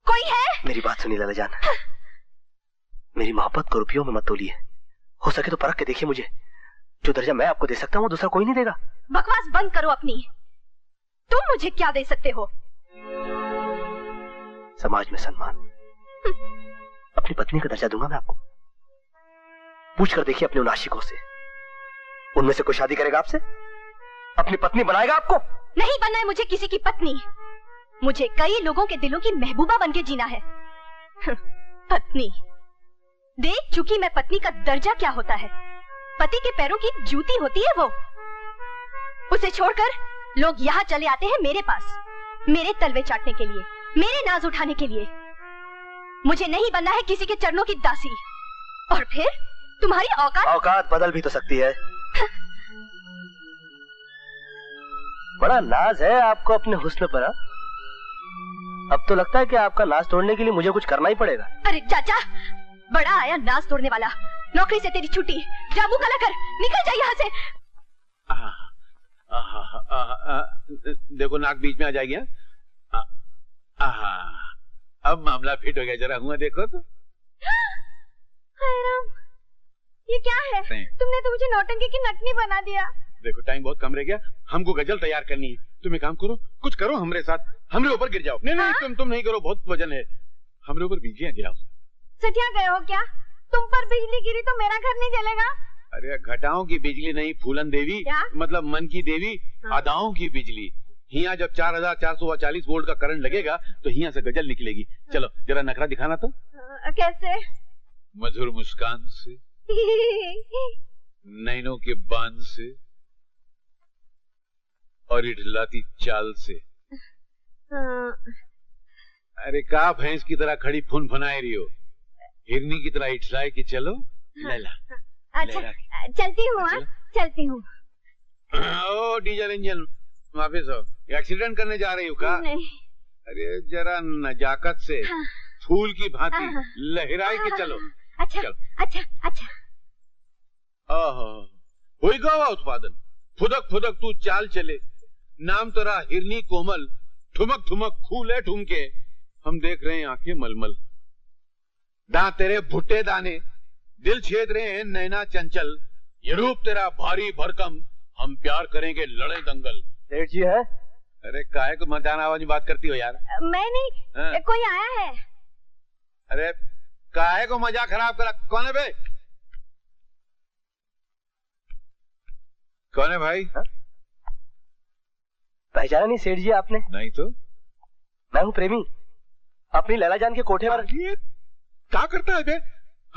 कोई है? मेरी बात सुनिए लाला जान, मेरी मोहब्बत को रुपयों में मत तोलिए। हो सके तो परख के देखिए मुझे। जो दर्जा मैं आपको दे सकता हूँ वो दूसरा कोई नहीं देगा। बकवास बंद करो अपनी। तुम मुझे क्या दे सकते हो? समाज में सम्मान, अपनी पत्नी का दर्जा दूंगा मैं आपको। पूछ कर देखिए अपने उन आशिकों से, उनमें से कोई शादी करेगा आपसे? अपनी पत्नी बनाएगा आपको? नहीं बनना है मुझे किसी की पत्नी। मुझे कई लोगों के दिलों की महबूबा बनके जीना है। पत्नी देख चुकी मैं पत्नी का दर्जा क्या होता है। पति के पैरों की जूती होती है वो। उसे छोड़कर लोग यहाँ चले आते हैं मेरे पास, मेरे तलवे चाटने के लिए, मेरे नाज उठाने के लिए। मुझे नहीं बनना है किसी के चरणों की दासी। और फिर तुम्हारी औकात बदल भी तो सकती है। बड़ा नाज है आपको अपने हुस्न पर। अब तो लगता है कि आपका नाज तोड़ने के लिए मुझे कुछ करना ही पड़ेगा। अरे चाचा, बड़ा आया नाज तोड़ने वाला। नौकरी से तेरी छुट्टी, जाबू कला कर, निकल जा यहाँ से। देखो नाक बीच में आ जाएगी। अब मामला फिट हो गया, जरा हुआ देखो तो। हाय राम, ये क्या है? तुमने तो मुझे नौटंकी की नटनी बना दिया। देखो टाइम बहुत कम रह गया, हमको गजल तैयार करनी है। तुम एक काम करो, कुछ करो हमरे साथ, हमरे ऊपर गिर जाओ। नहीं नहीं, तुम नहीं करो, बहुत वजन है। हमरे ऊपर बिजलियां गिराओ। सटिया गए हो क्या? तुम पर बिजली गिरी तो मेरा घर नहीं जलेगा? अरे घटाओं की बिजली नहीं, फूलन देवी, मतलब मन की देवी, अदाओं की बिजली। हिया जब 4440 वोल्ट का करंट लगेगा तो हिया से गजल निकलेगी। चलो जरा नखरा दिखाना तो। कैसे? मधुर मुस्कान से, नैनों के बांध से और इठलाती चाल से। अरे का भैंस की तरह खड़ी फुन फुनाए रही हो, हिरनी की तरह इठलाए कि चलो लैला। अच्छा चलती हूँ। चलती हूँ। ओ डीजल इंजन वापिस हो, एक्सीडेंट करने जा रही हो का? नहीं। अरे जरा नजाकत से फूल की भांति लहराई के चलो। अच्छा चलो। अच्छा अच्छा। हुई गवा उत्पादन, फुदक फुदक तू चाल चले, नाम तेरा हिरनी कोमल, ठुमक ठुमक खूले ठुमके, हम देख रहे हैं आंखें मलमल। दांत तेरे भुट्टे दाने, दिल छेद रहे हैं नैना चंचल, ये रूप तेरा भारी भरकम, हम प्यार करेंगे लड़े दंगल। सेठ जी है? अरे काहे को मजान आवाज में बात करती हो यार? मैं नहीं, कोई आया है। अरे काहे को मजा खराब करा? कौन है बे? कौन है भाई? पहचाना नहीं सेठ जी आपने? नहीं तो। मैं हूँ प्रेमी, अपनी लैला जान के कोठे पर। क्या करता है बे?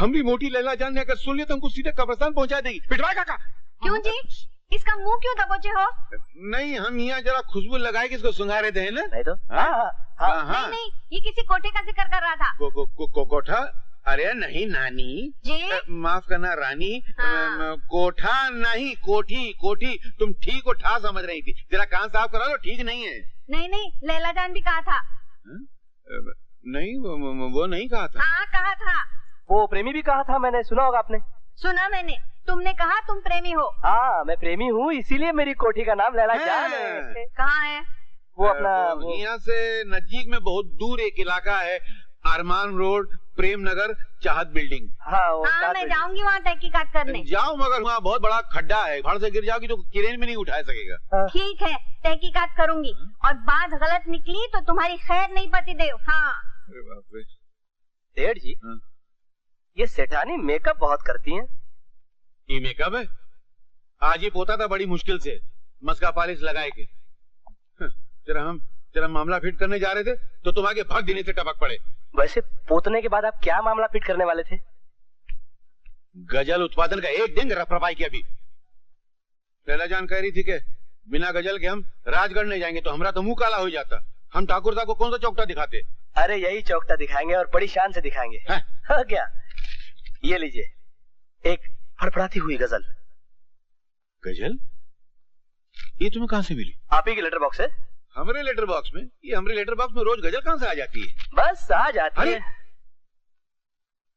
हमरी मोटी लैला जान ने अगर सुन लिया तो हमको सीधे कब्रिस्तान पहुंचा देगी। पिटवाए काका। क्यों जी? इसका मुंह क्यों दबोचे हो? नहीं, हम यहाँ जरा खुशबू लगाए कि इसको सुंघा रहे थे ना। नहीं तो नहीं नहीं, ये किसी कोठे का जिक्र कर रहा था। कोठा? अरे नहीं नानी जी, माफ करना रानी। कोठा नहीं, कोठी। कोठी तुम ठीक को ठा समझ रही थी। जरा कान साफ करा लो, ठीक नहीं है। नहीं नहीं, लैला जान भी कहा था। नहीं वो नहीं कहा था। हाँ कहा था। वो प्रेमी भी कहा था, मैंने सुना होगा आपने। सुना मैंने, तुमने कहा तुम प्रेमी हो। हाँ मैं प्रेमी हूँ, इसीलिए मेरी कोठी का नाम लैला जान है। कहाँ है वो? अपना यहाँ से नजदीक में बहुत दूर एक इलाका है, अरमान रोड, प्रेम नगर, चाहत बिल्डिंग। हाँ मैं जाऊंगी वहाँ तहकीकात करने। जाओ, मगर वहाँ बहुत बड़ा खड्डा है, भाड़ से गिर जाओगी तो क्रेन में नहीं उठा सकेगा। ठीक है, तहकीकात करूंगी और बात गलत निकली तो तुम्हारी खैर नहीं पति देव। हाँ। अरे बाप रे। सेठ जी, ये सेठानी मेकअप बहुत करती हैं। ये मेकअप है? आज ही पोता था बड़ी मुश्किल से, मस्का पॉलिश लगाए के। जरा मामला फिट करने जा रहे थे तो तुम आगे भाग देने से टपक पड़े। वैसे पोतने के बाद आप क्या मामला फिट करने वाले थे? गजल उत्पादन का एक दिन रफरफाई किया। अभी लैला जान कह रही थी कि बिना गजल के हम राजगढ़ नहीं जाएंगे, तो हमारा तो मुंह काला हो जाता। हम ठाकुर साहब को कौन सा चौकटा दिखाते? अरे यही चौकटा दिखाएंगे और बड़ी शान से दिखाएंगे। हाँ क्या? ये लीजिए, एक फड़फड़ाती हुई गजल। गजल? ये तुम्हें कहाँ से मिली? आप ही की लेटर बॉक्स है। हमारे लेटर बॉक्स में? ये हमारे लेटर बॉक्स में रोज गजल कहाँ से आ जाती है? बस आ जाती है।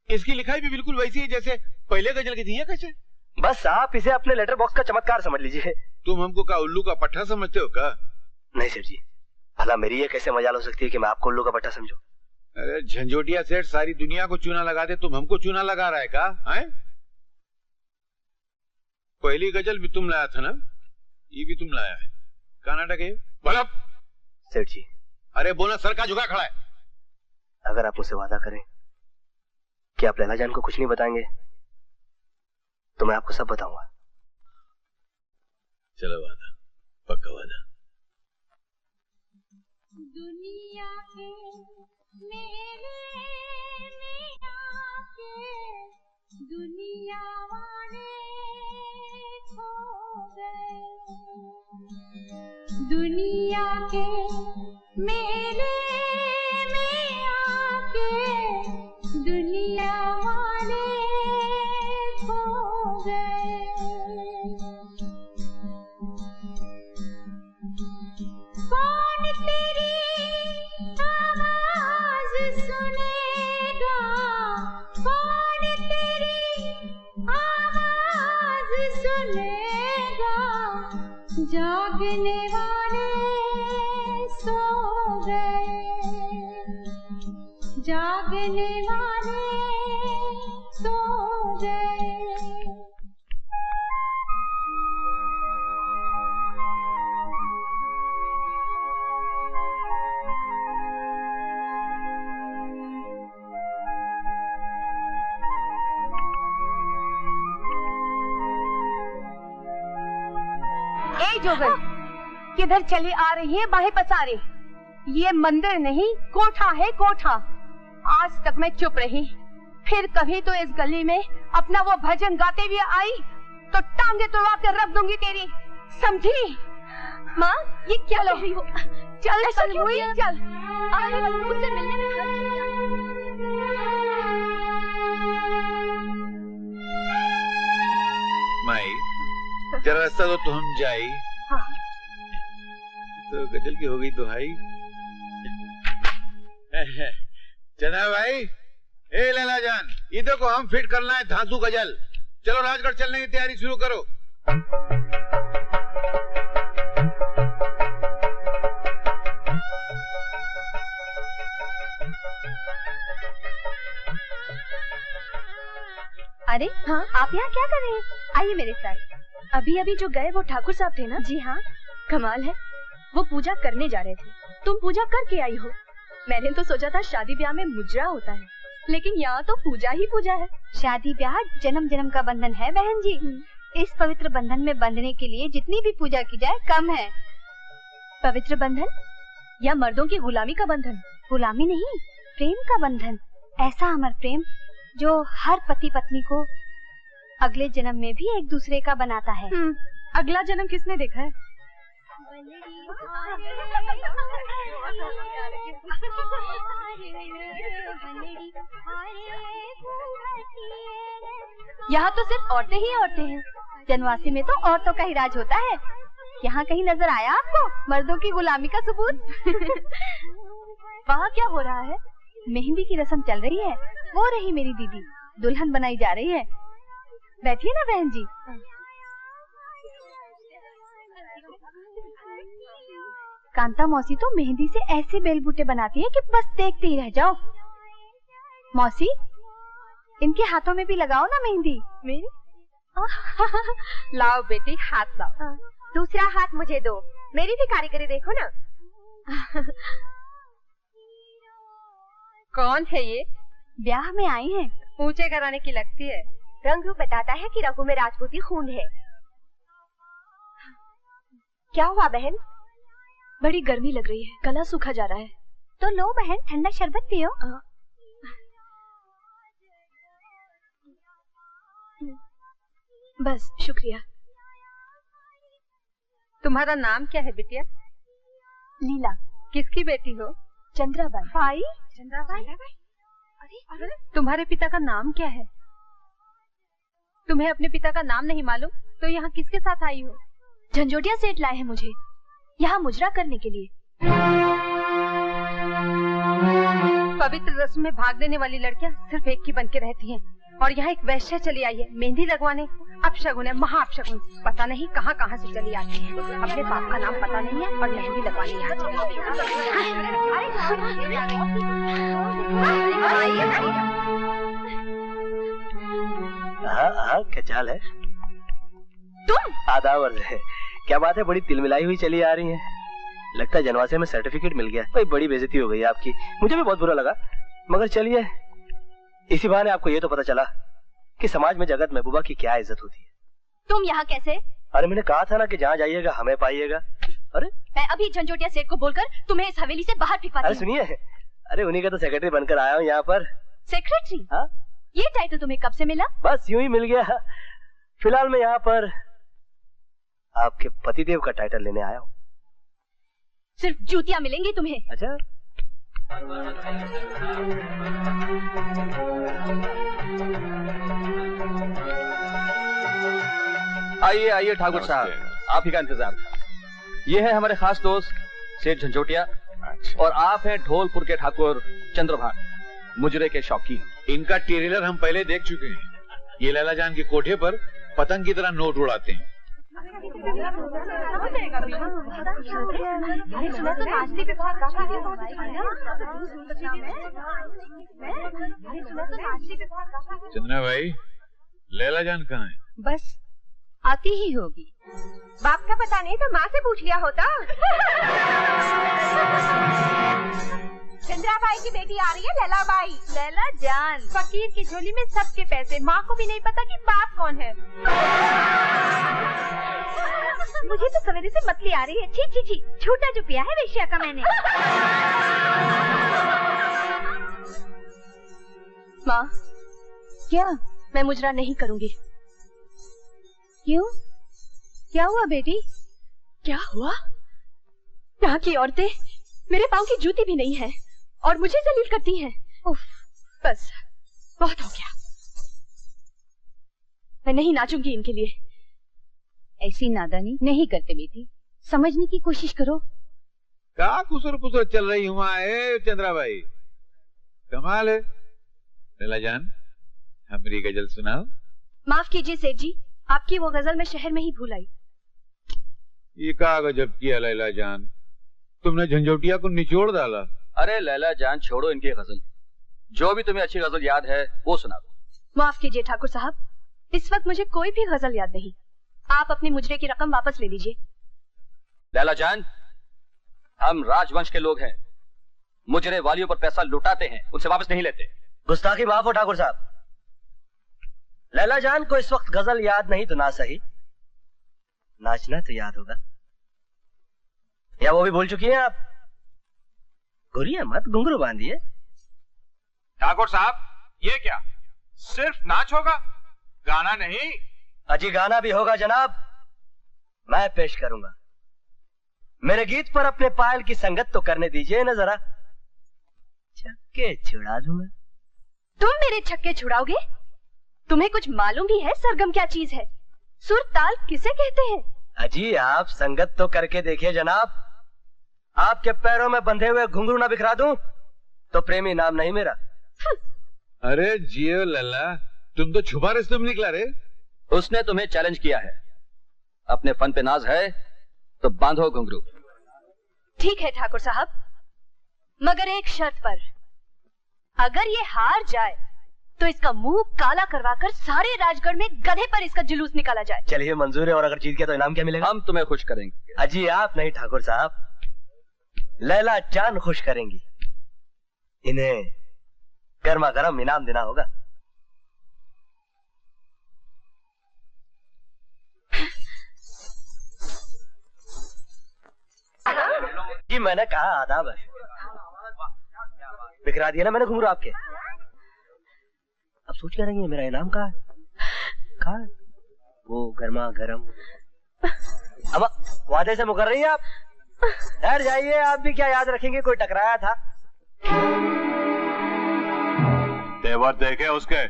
इसकी लिखाई भी बिल्कुल वैसी है जैसे पहले गजल की थी। है कैसे? बस आप इसे अपने लेटर बॉक्स का चमत्कार समझ लीजिए। तुम हमको का उल्लू का पट्टा समझते हो का? नहीं सेठ जी, भला मेरी ये कैसे मजाल हो सकती है कि मैं आपको उल्लू का पट्टा समझूं? अरे झंझोटिया सेठ सारी दुनिया को चूना लगा दे, तुम हमको चूना लगा रहा है का? हैं? पहली गजल भी तुम लाया था ना, ये भी तुम लाया है। क्या नाटक है बोला सेठ जी? अरे बोला, सर का झुका खड़ा है। अगर आप मुझसे वादा करें कि आप लैला जान को कुछ नहीं बताएंगे तो मैं आपको सब बताऊंगा। चलो वादा, पक्का वादा। दुनिया के मेरे में आके दुनिया वाले खो गए। दुनिया के मेरे में आके दुनिया वाले खो गए। कौन तेरी आवाज सुनेगा, कौन तेरी आवाज सुनेगा। जागने वाले सो गए, जागने वाले सो गए। जोगन, किधर चली आ रही है बाहें पसारे? ये मंदिर नहीं कोठा है, कोठा। आज तक मैं चुप रही, फिर कभी तो इस गली में अपना वो भजन गाते हुए आई तो टांगे तोड़वा कर रख दूंगी तेरी, समझी? माँ ये क्या कह रही हो? चल सनहुई चल, मुझसे मिलने में हद है क्या? माई जरा रास्ता तो हम जाए। हाँ। तो गजल की हो गई तो भाई। चना भाई, ए लैला जान, इधर को हम फिट करना है धांसू गजल। चलो राजगढ़ चलने की तैयारी शुरू करो। अरे हाँ, आप यहाँ क्या कर रहे हैं? आइए मेरे साथ। अभी अभी जो गए वो ठाकुर साहब थे ना? जी हाँ। कमाल है, वो पूजा करने जा रहे थे, तुम पूजा करके आई हो। मैंने तो सोचा था शादी ब्याह में मुजरा होता है, लेकिन यहाँ तो पूजा ही पूजा है। शादी ब्याह जन्म जन्म का बंधन है बहन जी। इस पवित्र बंधन में बंधने के लिए जितनी भी पूजा की जाए कम है। पवित्र बंधन या मर्दों की गुलामी का बंधन? गुलामी नहीं, प्रेम का बंधन। ऐसा अमर प्रेम जो हर पति पत्नी को अगले जन्म में भी एक दूसरे का बनाता है। अगला जन्म किसने देखा है? यहाँ तो सिर्फ औरतें ही औरतें हैं। जनवासी में तो औरतों का ही राज होता है। यहाँ कहीं नजर आया आपको मर्दों की गुलामी का सबूत? वहाँ क्या हो रहा है? मेहंदी की रस्म चल रही है। वो रही मेरी दीदी, दुल्हन बनाई जा रही है। बैठिए ना बहन जी। कांता मौसी तो मेहंदी से ऐसे बेलबूटे बनाती है कि बस देखते ही रह जाओ। मौसी, इनके हाथों में भी लगाओ ना मेहंदी। मेरी? लाओ बेटी, हाथ लाओ। दूसरा हाथ मुझे दो, मेरी भी कारीगरी देखो ना। कौन है ये? ब्याह में आई हैं। ऊंचे घराने की लगती है। रंग रूप बताता है कि रघु में राजपूती खून है। क्या हुआ बहन? बड़ी गर्मी लग रही है, गला सूखा जा रहा है। तो लो बहन, ठंडा शरबत पियो। बस शुक्रिया। तुम्हारा नाम क्या है बिटिया? लीला। किसकी बेटी हो? चंद्राबाई। भाई? चंद्राबाई? अरे तुम्हारे पिता का नाम क्या है? तुम्हें अपने पिता का नाम नहीं मालूम तो यहाँ किसके साथ आई हो? झंझोटिया सेठ लाए हैं मुझे यहाँ मुजरा करने के लिए। पवित्र रस्म में भाग देने वाली लड़कियाँ सिर्फ एक की बन के रहती हैं और यहाँ एक वैश्या चली आई है मेहंदी लगवाने। अपशगुन है, महा अपशगुन। पता नहीं कहाँ कहाँ से चली आती है। अपने बाप का नाम पता नहीं है और मेहंदी लगवाने यहाँ चली आई है। क्या चाल है? तुम? आदावर है। क्या बात है, बड़ी तिलमिलाई हुई चली आ रही है। लगता है जनवासे में सर्टिफिकेट मिल गया। भाई बड़ी बेइज्जती हो गई आपकी, मुझे भी बहुत बुरा लगा। मगर चलिए, इसी बहाने आपको ये तो पता चला कि समाज में जगत महबूबा की क्या इज्जत होती है। तुम यहाँ कैसे? अरे मैंने कहा था ना कि जहाँ जाइएगा हमें पाइएगा। अरे मैं अभी झंझोटिया सेठ को बोलकर तुम्हें इस हवेली से बाहर फेंकवाती हूँ। अरे सुनिए, अरे उन्हीं का तो सेक्रेटरी बनकर आया हूँ यहाँ पर। सेक्रेटरी? हाँ। ये टाइटल तुम्हें कब से मिला? बस यूं ही मिल गया। फिलहाल मैं यहाँ पर आपके पतिदेव का टाइटल लेने आया हूँ। सिर्फ जूतियाँ मिलेंगी तुम्हें। अच्छा, आइए आइए ठाकुर साहब, आप ही का इंतजार था। ये है हमारे खास दोस्त सेठ झंझोटिया। और आप हैं ढोलपुर के ठाकुर चंद्रभान, मुजरे के शौकीन। इनका ट्रेलर हम पहले देख चुके हैं। ये लैला जान के कोठे पर पतंग की तरह नोट उड़ाते हैं। चंद्रा भाई, लैला जान कहाँ है? बस आती ही होगी। बाप का पता नहीं तो माँ से पूछ लिया होता। चंद्राबाई की बेटी आ रही है, लैला बाई। लैला जान। फकीर की झोली में सबके पैसे, माँ को भी नहीं पता कि बाप कौन है। मुझे तो सवेरे से मतली आ रही है। छी छी छी, झूठा जो पिया है वेश्या का मैंने। माँ, क्या? मैं मुजरा नहीं करूँगी। क्यों? क्या हुआ बेटी? क्या हुआ? यहाँ की औरतें मेरे पाँव की जूती भी नहीं है और मुझे जलील करती हैं। उफ, बस बहुत हो गया। मैं नहीं नाचूंगी इनके लिए। ऐसी नादानी नहीं करते बेटी, समझने की कोशिश करो। क्या कुसुर पुसुर चल रही हुआ है चंद्रा भाई? कमाल है। लैला जान, हमारी गजल सुनाओ। माफ कीजिए सेठ जी, आपकी वो गजल मैं शहर में ही भूल आई। ये क्या गजब किया लैला जान, तुमने झंझोटिया को निचोड़ डाला। अरे लैला जान, छोड़ो इनकी गजल। जो भी तुम्हें अच्छी गजल याद है वो सुना दो। माफ कीजिए ठाकुर साहब, इस वक्त मुझे कोई भी गजल याद नहीं। आप अपनी मुजरे की रकम वापस ले लीजिए। लैला जान, हम राजवंश के लोग हैं। मुजरे वालियों पर पैसा लुटाते हैं, उनसे वापस नहीं लेते। गुस्ताखी माफ हो ठाकुर साहब। लैला जान को इस वक्त गजल याद नहीं तो ना सही, नाचना तो याद होगा। या वो भी भूल चुकी हैं आप? घुरिए मत, घुंघरू बांधिए। ठाकुर साहब, ये क्या? सिर्फ नाच होगा, गाना नहीं? अजी गाना भी होगा जनाब, मैं पेश करूंगा। मेरे गीत पर अपने पायल की संगत तो करने दीजिए न जरा, छक्के छुड़ा दूंगा। तुम मेरे छक्के छुड़ाओगे? तुम्हें कुछ मालूम भी है सरगम क्या चीज है? सुर ताल किसे कहते हैं? अजी आप संगत तो करके देखिए जनाब, आपके पैरों में बंधे हुए घुंघरू ना बिखरा दूं तो प्रेमी नाम नहीं मेरा। अरे जियो लल्ला, तुम तो छुपा रास्ते में निकला रे। उसने तुम्हें चैलेंज किया है, अपने फन पे नाज है तो बांधो घुंघरू। ठीक है ठाकुर साहब, मगर एक शर्त पर। अगर ये हार जाए तो इसका मुंह काला करवाकर सारे राजगढ़ में गधे पर इसका जुलूस निकाला जाए। चलिए मंजूर है, और अगर जीत गया तो इनाम क्या मिलेगा? हम तुम्हें खुश करेंगे। अजी आप नहीं ठाकुर साहब, लैला चांद खुश करेंगी। इन्हें गर्मा गर्म इनाम देना होगा। जी मैंने कहा आदाब है। बिखरा दिया ना मैंने घुंघरू आपके। अब सोच क्या रही है मेरा इनाम कहाँ है? वो गर्मा गर्म। अब वादे से मुकर रही है आप? ठहर जाइए, आप भी क्या याद रखेंगे कोई टकराया था? तेवर देखे उसके,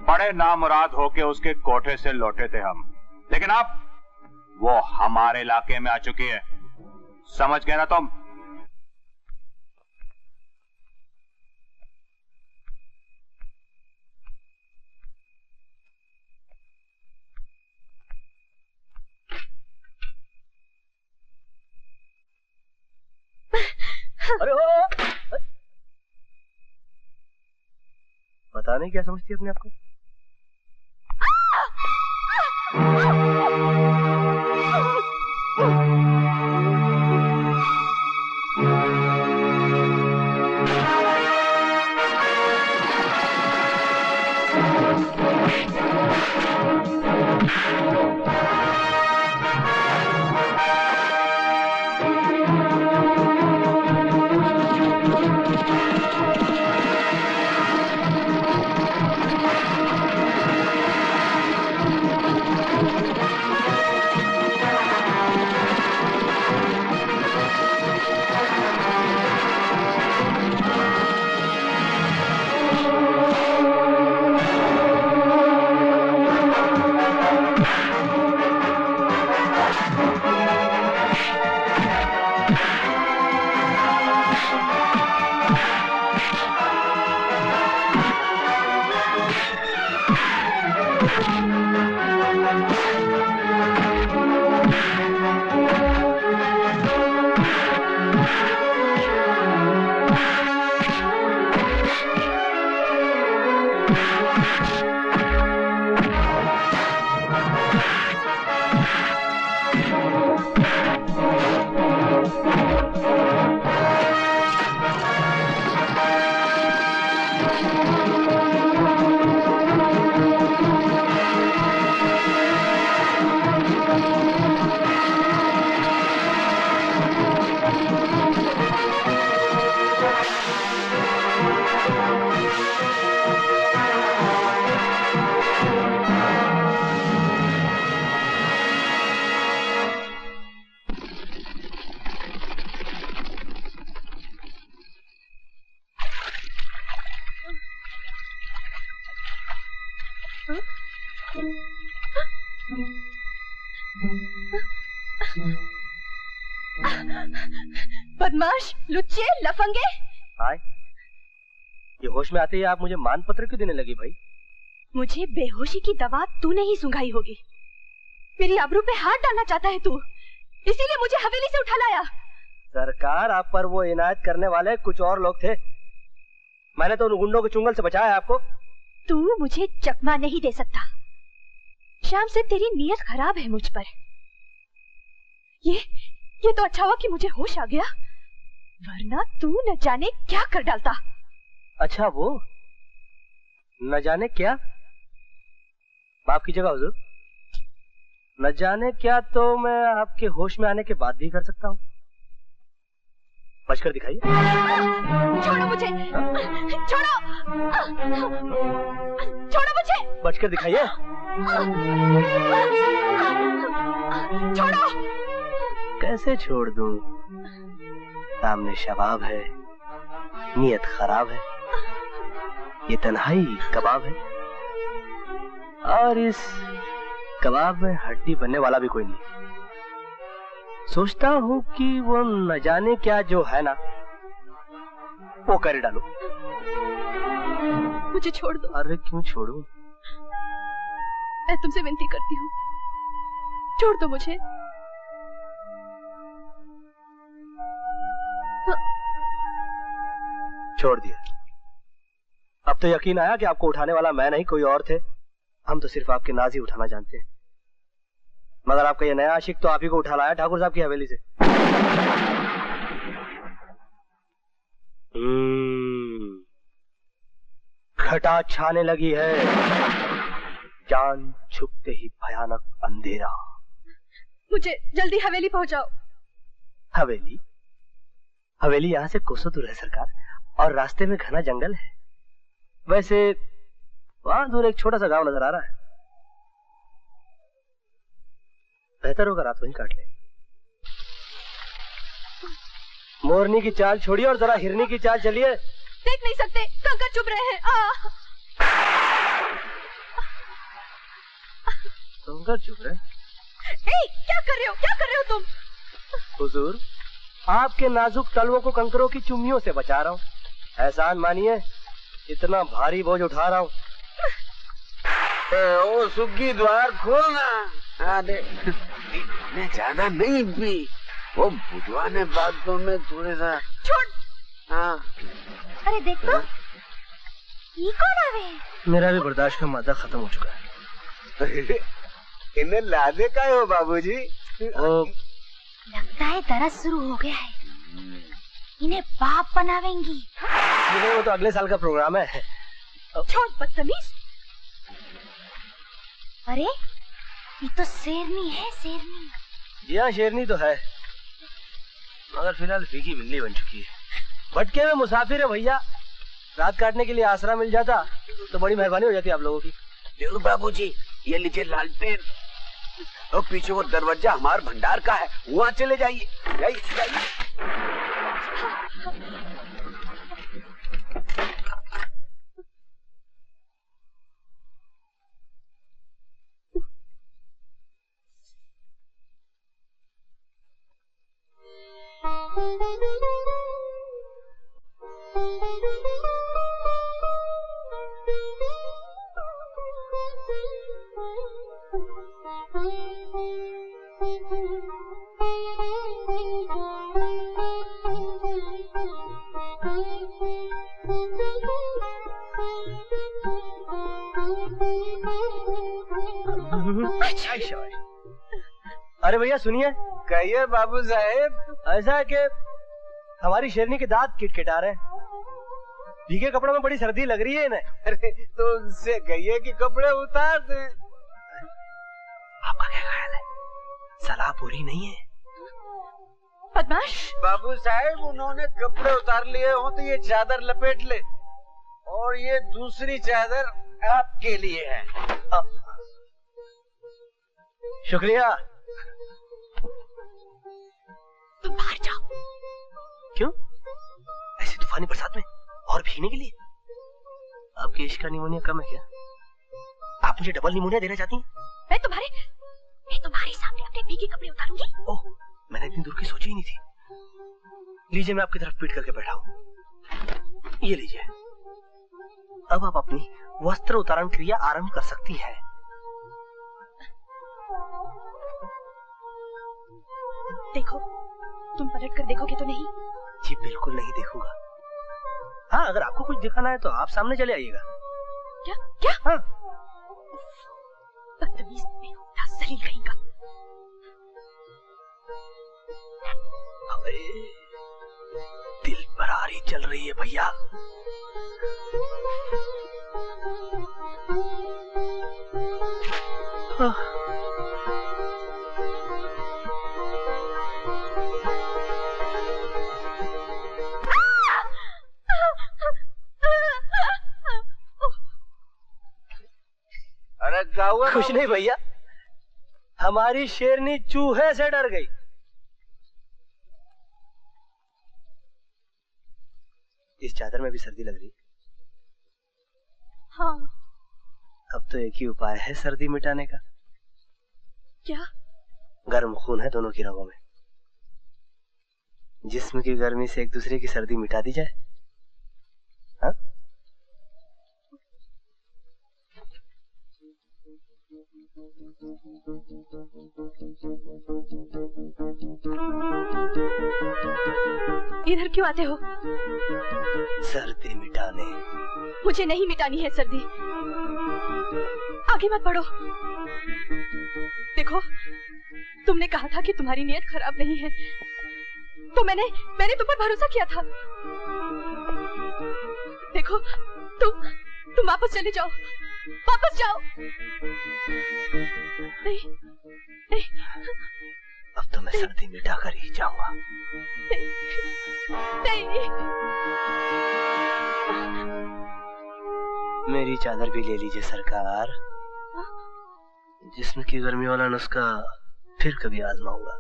बड़े नामुराद होके उसके कोठे से लौटे थे हम, लेकिन अब वो हमारे इलाके में आ चुकी है। समझ गए ना तुम? अरे ओ, पता नहीं क्या समझती है अपने आप को। बदमाश, लुच्चे, लफंगे। हाय, ये होश में आते ही आप मुझे मान पत्र क्यों देने लगी भाई? मुझे बेहोशी की दवा तूने ही सुंघाई होगी। मेरी आबरू पे हाथ डालना चाहता है तू, इसीलिए मुझे हवेली से उठा लाया। सरकार, आप पर वो इनायत करने वाले कुछ और लोग थे, मैंने तो उन गुंडों के चुंगल से बचाया आपको। तू मुझे चकमा नहीं दे सकता। शाम से तेरी नीयत खराब है मुझ पर। ये तो अच्छा हुआ कि मुझे होश आ गया, वरना तू न जाने क्या कर डालता। अच्छा, वो न जाने क्या? माफ कीजिएगा हुजूर, न जाने क्या तो मैं आपके होश में आने के बाद भी कर सकता हूँ। बचकर दिखाइए। छोड़ो मुझे, छोड़ो, छोड़ो मुझे। बचकर दिखाइए। छोड़ो। कैसे छोड़ दूं? सामने शबाब है, नीयत खराब है, ये तन्हाई कबाब है, और इस कबाब में हड्डी बनने वाला भी कोई नहीं। सोचता हूँ कि वो न जाने क्या जो है ना, वो कर डालो। मुझे छोड़ दो। अरे क्यों छोड़ूं? मैं तुमसे विनती करती हूँ, छोड़ दो मुझे। छोड़ दिया। अब तो यकीन आया कि आपको उठाने वाला मैं नहीं कोई और थे। हम तो सिर्फ आपके नाज ही उठाना जानते हैं। मगर आपका ये नया आशिक तो आप ही को उठा लाया ठाकुर साहब की हवेली से। घटा छाने लगी है, जान छुपते ही भयानक अंधेरा। मुझे जल्दी हवेली पहुंचाओ। हवेली? हवेली यहाँ से कोसों दूर है सरकार, और रास्ते में घना जंगल है। वैसे वहां दूर एक छोटा सा गांव नजर आ रहा है। बेहतर होगा रात वहीं काट ले। मोरनी की चाल छोड़िए और जरा हिरनी की चाल चलिए। देख नहीं सकते, कंकर चुभ रहे हैं। कंकर चुभ रहे? क्या कर रहे हो, क्या कर रहे हो तुम? हुजूर, आपके नाजुक तलवों को कंकरों की चुम्मियों से बचा रहा हूँ। एहसान मानिए, इतना भारी बोझ उठा रहा हूँ। ओ सुग्गी, द्वार खोलना। हाँ दे, मैं ज्यादा नहीं पी, वो बुढ़वा ने बातों में थोड़े सा। छोड़। हाँ। अरे देख तो, ये कौन आवे? मेरा भी बर्दाश्त का मादा खत्म हो चुका है। इन्हें लादे का हो बाबूजी? लगता है दरस शुरू हो गया है, इन्हें बाप बनावेंगी। वो तो अगले साल का प्रोग्राम है। छोड़ बदतमीज। अरे ये तो शेरनी है, शेरनी। जी हाँ, शेरनी तो है, मगर फिलहाल फीकी बिल्ली बन चुकी है। भटके में मुसाफिर है भैया, रात काटने के लिए आसरा मिल जाता तो बड़ी मेहरबानी हो जाती आप लोगों की। जरूर बाबूजी, ये लीजिए लालटेन, और पीछे वो दरवाजा हमारे भंडार का है, वहाँ चले जाइए। जाइए जाइए। अरे भैया सुनिए। कहिए बाबू साहेब। ऐसा है कि हमारी शेरनी के दांत किटकिटा रहे हैं, भीगे कपड़ों में बड़ी सर्दी लग रही है इन्हें। अरे तो उनसे कहिए कि कपड़े उतार दें। आपका क्या ख्याल है? सलाह पूरी नहीं है? बदमाश। बाबू साहेब, उन्होंने कपड़े उतार लिए हो तो ये चादर लपेट ले, और ये दूसरी चादर आपके लिए है। शुक्रिया। तुम बाहर जाओ। क्यों? ऐसी तूफानी बरसात में और भीगने के लिए? आपके इश्क का निमोनिया कम है क्या? आप मुझे डबल निमोनिया देना चाहती हैं? मैं तुम्हारे सामने अपने भीगे कपड़े उतारूंगी। ओह, मैंने इतनी दूर की सोची ही नहीं थी। लीजिए, मैं आपकी तरफ पीट करके बैठा हूँ। ये लीजिए। अब आप अपनी वस्त्र उतारण क्रिया आरंभ कर सकती हैं। देखो, तुम पलट कर देखोगे तो नहीं? जी बिल्कुल नहीं देखूंगा। हाँ, अगर आपको कुछ दिखाना है तो आप सामने चले आइएगा। क्या? क्या? हाँ। बदतमीज, बेहुदा, जलील कहीं का। दिल बरारी चल रही है भैया। क्या हुआ? कुछ नहीं भैया, हमारी शेरनी चूहे से डर गई। इस चादर में भी सर्दी लग रही। हाँ। अब तो एक ही उपाय है सर्दी मिटाने का। क्या? गर्म खून है दोनों की रगों में, जिस्म की गर्मी से एक दूसरे की सर्दी मिटा दी जाए। हाँ? इधर क्यों आते हो? सर्दी मिटाने। मुझे नहीं मिटानी है सर्दी। आगे मत बढ़ो। देखो, तुमने कहा था कि तुम्हारी नीयत खराब नहीं है, तो मैंने तुम पर भरोसा किया था। देखो, तुम वापस चले जाओ, वापस जाओ। नहीं, नहीं। अब तो मैं सर्दी मिटा कर ही जाऊंगा। नहीं। मेरी चादर भी ले लीजिए सरकार। जिस्म की गर्मी वाला नुस्खा फिर कभी आजमाऊंगा।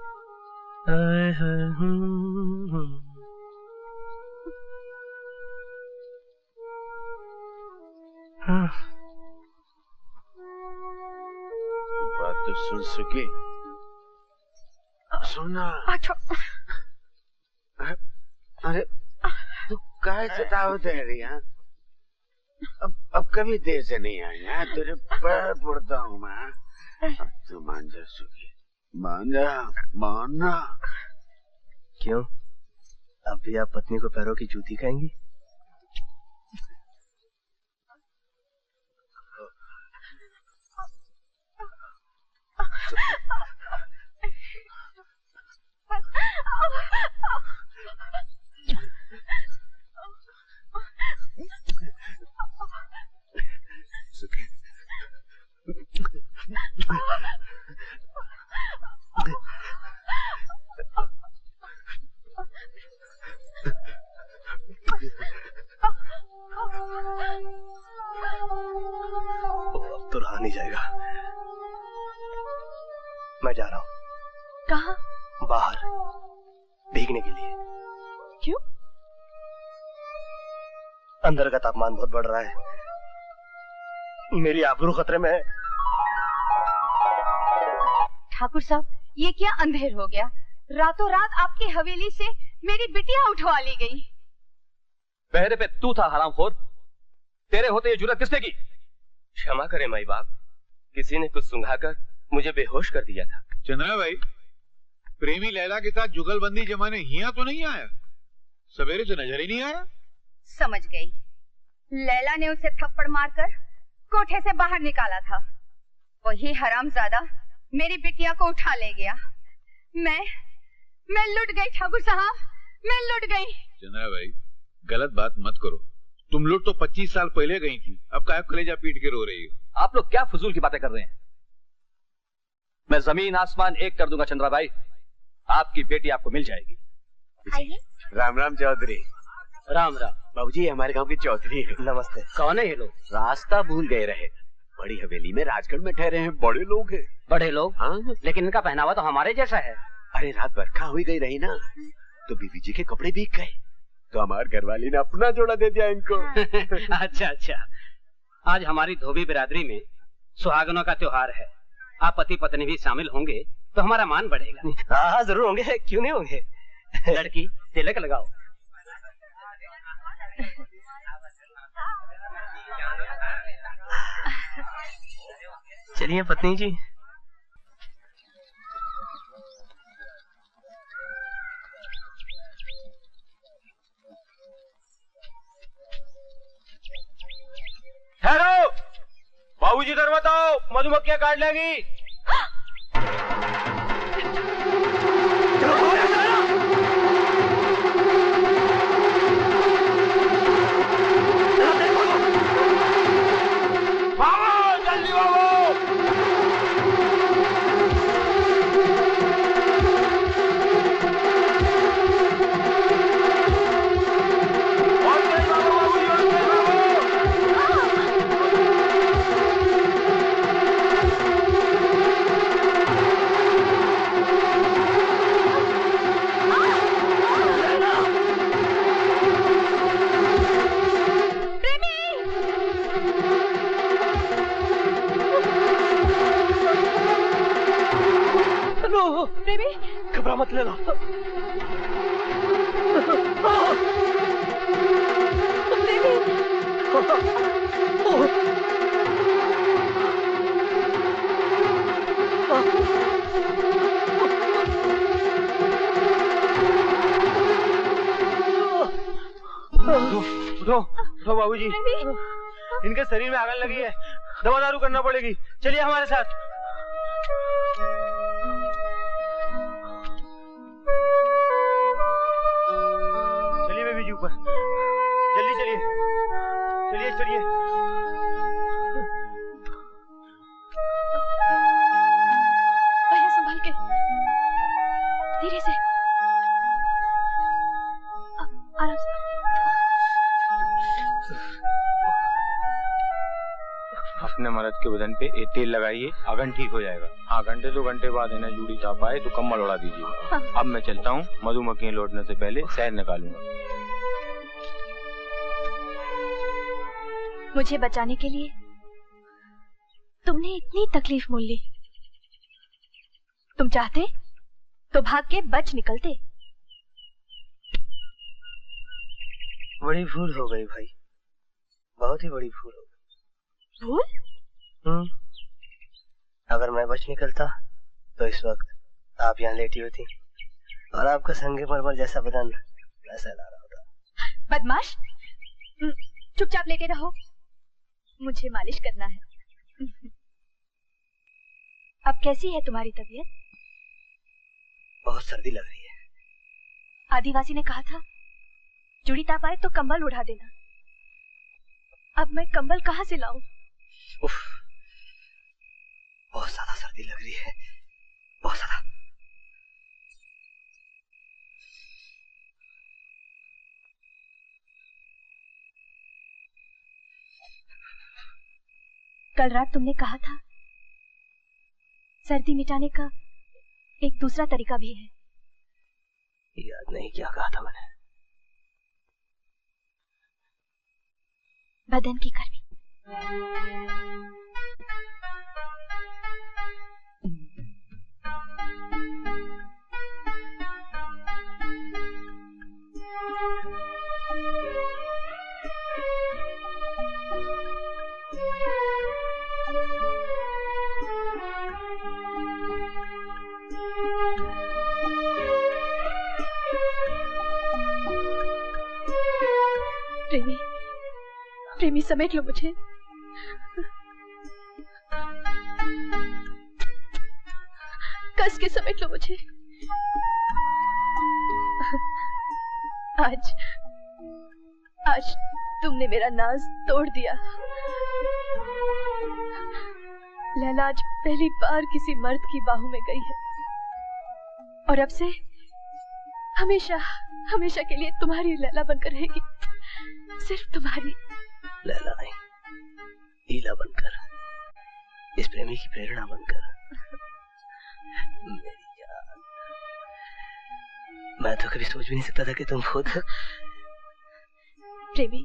बात तो सुन सके। सुनना। अरे तू काहे सताव दे रही है? अब कभी देर से नहीं आई है, तेरे पैर पड़ता हूँ मैं। अब तू मान जा सुखी, मान जा। क्यों? अब भी आप पत्नी को पैरों की जूती कहेंगी? अब तो रहा नहीं जाएगा। मैं जा रहा हूँ। कहाँ? बाहर भीगने के लिए। क्यों? अंदर का तापमान बहुत बढ़ रहा है, मेरी आबरू खतरे में है। ठाकुर साहब, ये क्या अंधेर हो गया? रातों रात आपकी हवेली से मेरी बिटिया उठवा ली गई। पहरे पे तू था हरामखोर, तेरे होते ये जुर्रत किसने की? क्षमा करें माई बाप, किसी ने कुछ सुंघाकर मुझे बेहोश कर दिया था। चंद्रा भाई, प्रेमी लैला के साथ जुगलबंदी जमाने हिया तो नहीं आया? सवेरे से नजर ही नहीं आया। समझ गई, लैला ने उसे थप्पड़ मारकर कोठे से बाहर निकाला था। वही हरामजादा मेरी बिटिया को उठा ले गया। मैं लुट गई ठाकुर साहब, मैं लुट गई। चंद्रा भाई, गलत बात मत करो। तुम लुट तो 25 साल पहले गई थी, अब काहे कलेजा पीट के रो रही हो? आप लोग क्या फजूल की बातें कर रहे हैं? मैं जमीन आसमान एक कर दूंगा चंद्रा भाई, आपकी बेटी आपको मिल जाएगी। राम राम चौधरी। राम राम बाबूजी, हमारे गांव के चौधरी है। नमस्ते। कौन है ये लोग? रास्ता भूल गए रहे, बड़ी हवेली में राजगढ़ में ठहरे हैं, बड़े लोग हैं। बड़े लोग? हाँ, लेकिन इनका पहनावा तो हमारे जैसा है। अरे रात बरखा हुई गई रही ना, तो बीवी जी के कपड़े भीग गए, तो हमारे घरवाली ने अपना जोड़ा दे दिया इनको। अच्छा, आज हमारी धोबी बिरादरी में सुहागनों का त्योहार है। आप पति पत्नी भी शामिल होंगे तो हमारा मान बढ़ेगा। हाँ जरूर होंगे, क्यों नहीं होंगे। लड़की तिलक लगाओ। चलिए पत्नी जी। ठहरो, बाबूजी इधर मत आओ, मधुमक्खियां काट लेंगी। भागो, जल्दी भागो। कपड़ा मत लेना। उठो बाबूजी, इनके शरीर में आग लगी है, दवा दारू करना पड़ेगी। चलिए हमारे साथ। चलिए बेबी जी ऊपर, जल्दी चलिए, चलिए चलिए। भैया संभाल के, धीरे से, आराम से। अपने मर्द के बदन पे एक तेल लगाइए, अगन ठीक हो जाएगा। हाँ, घंटे 2 घंटे बाद इन्हें जूड़ी चाप आए तो कम्बल उड़ा दीजिए। हाँ। अब मैं चलता हूँ, मधुमक्खियाँ लौटने से पहले शहद निकालूंगा। मुझे बचाने के लिए तुमने इतनी तकलीफ मोल ली। तुम चाहते तो भाग के बच निकलते। बड़ी भूल हो गई भाई, बहुत ही बड़ी भूल हो गई। भूल? अगर मैं बच निकलता तो इस वक्त आप यहाँ लेटी होती और आपका संगमरमर जैसा बदन वैसा ला रहा होता। बदमाश, चुपचाप लेटे रहो, मुझे मालिश करना है। अब कैसी है तुम्हारी तबीयत? बहुत सर्दी लग रही है। आदिवासी ने कहा था जुड़ी ताप आए तो कंबल उड़ा देना। अब मैं कंबल कहाँ से लाऊं? उफ, बहुत ज्यादा सर्दी लग रही है, बहुत ज्यादा। कल रात तुमने कहा था सर्दी मिटाने का एक दूसरा तरीका भी है। याद नहीं क्या कहा था मैंने। बदन की गर्मी। प्रेमी, प्रेमी समेट लो मुझे। कस के समेट लो मुझे। आज तुमने मेरा नाज तोड़ दिया। लैला आज पहली बार किसी मर्द की बाहों में गई है और अब से हमेशा हमेशा के लिए तुम्हारी लैला बनकर रहेगी। सिर्फ तुम्हारी। लैला नहीं, लीला बनकर, इस प्रेमी की प्रेरणा बनकर। मेरी जान, मैं तो कभी सोच भी नहीं सकता था कि तुम खुद। प्रेमी,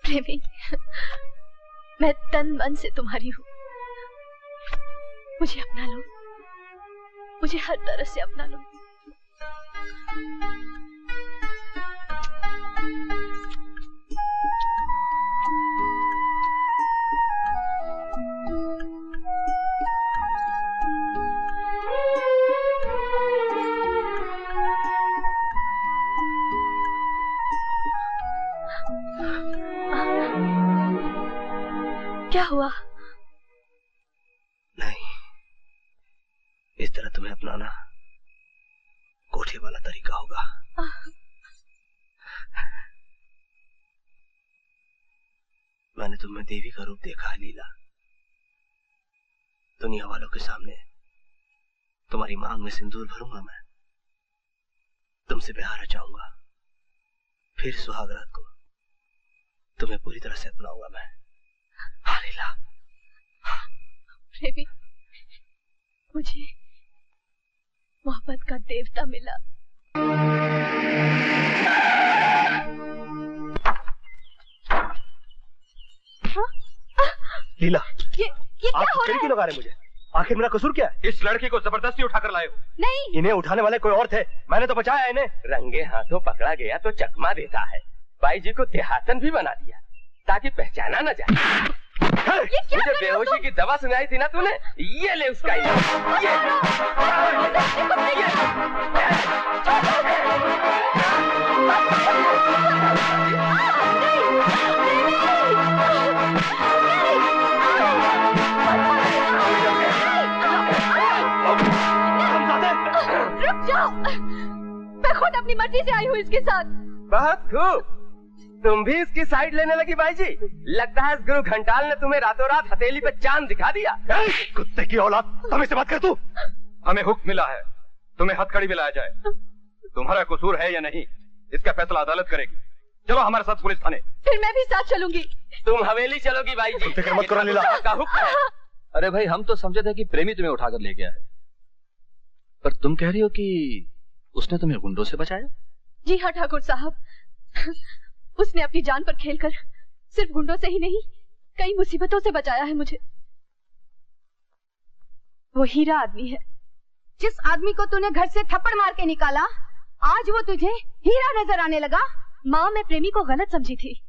प्रेमी, मैं तन मन से तुम्हारी हूँ। मुझे अपना लो, मुझे हर तरह से अपना लो। क्या हुआ? नहीं, इस तरह तुम्हें अपनाना कोठे वाला तरीका होगा। मैंने तुम्हें देवी का रूप देखा है लीला। दुनिया वालों के सामने तुम्हारी मांग में सिंदूर भरूंगा मैं, तुमसे ब्याह रचाऊंगा, फिर सुहाग रात को तुम्हें पूरी तरह से अपनाऊंगा मैं। हाँ लीला। प्रेमी, मुझे मोहब्बत का देवता मिला। लीला, ये आप क्या हो रहा है? क्यों लगा रहे मुझे? आखिर मेरा कसूर क्या है? इस लड़की को जबरदस्ती उठाकर लाए हो। नहीं, इन्हें उठाने वाले कोई और थे, मैंने तो बचाया इन्हें। रंगे हाथों पकड़ा गया तो चकमा देता है। बाई जी को देहातन भी बना दिया ताकि पहचाना न जाए। मुझे बेहोशी की दवा सुनाई थी ना तूने, ये ले उसका रुक जाओ, मैं खुद अपनी मर्जी से आई हूँ इसके साथ। बहुत खूब, तुम भी इसकी साइड लेने लगी बाई जी। लगता है इस गुरु घंटाल ने तुम्हें रातों रात हथेली पे चांद दिखा दिया। कुत्ते की औलाद, हमें से बात कर तू। हमें हुक्म मिला है तुम्हें हथकड़ी में लाया जाए। तुम्हारा कसूर है या नहीं इसका फैसला अदालत करेगी। चलो हमारे साथ पुलिस थाने। फिर मैं भी साथ चलूंगी। तुम हवेली चलोगी बाई जी। फिक्र मत करो लीला का हुक्म है। अरे भाई, हम तो समझे थे कि प्रेमी तुम्हें उठाकर ले गया है, पर तुम कह रही हो कि उसने तुम्हें गुंडों से बचाया। जी हाँ ठाकुर साहब, उसने अपनी जान पर खेलकर सिर्फ गुंडों से ही नहीं कई मुसीबतों से बचाया है मुझे। वो हीरा आदमी है। जिस आदमी को तूने घर से थप्पड़ मार के निकाला, आज वो तुझे हीरा नजर आने लगा। माँ, मैं प्रेमी को गलत समझी थी।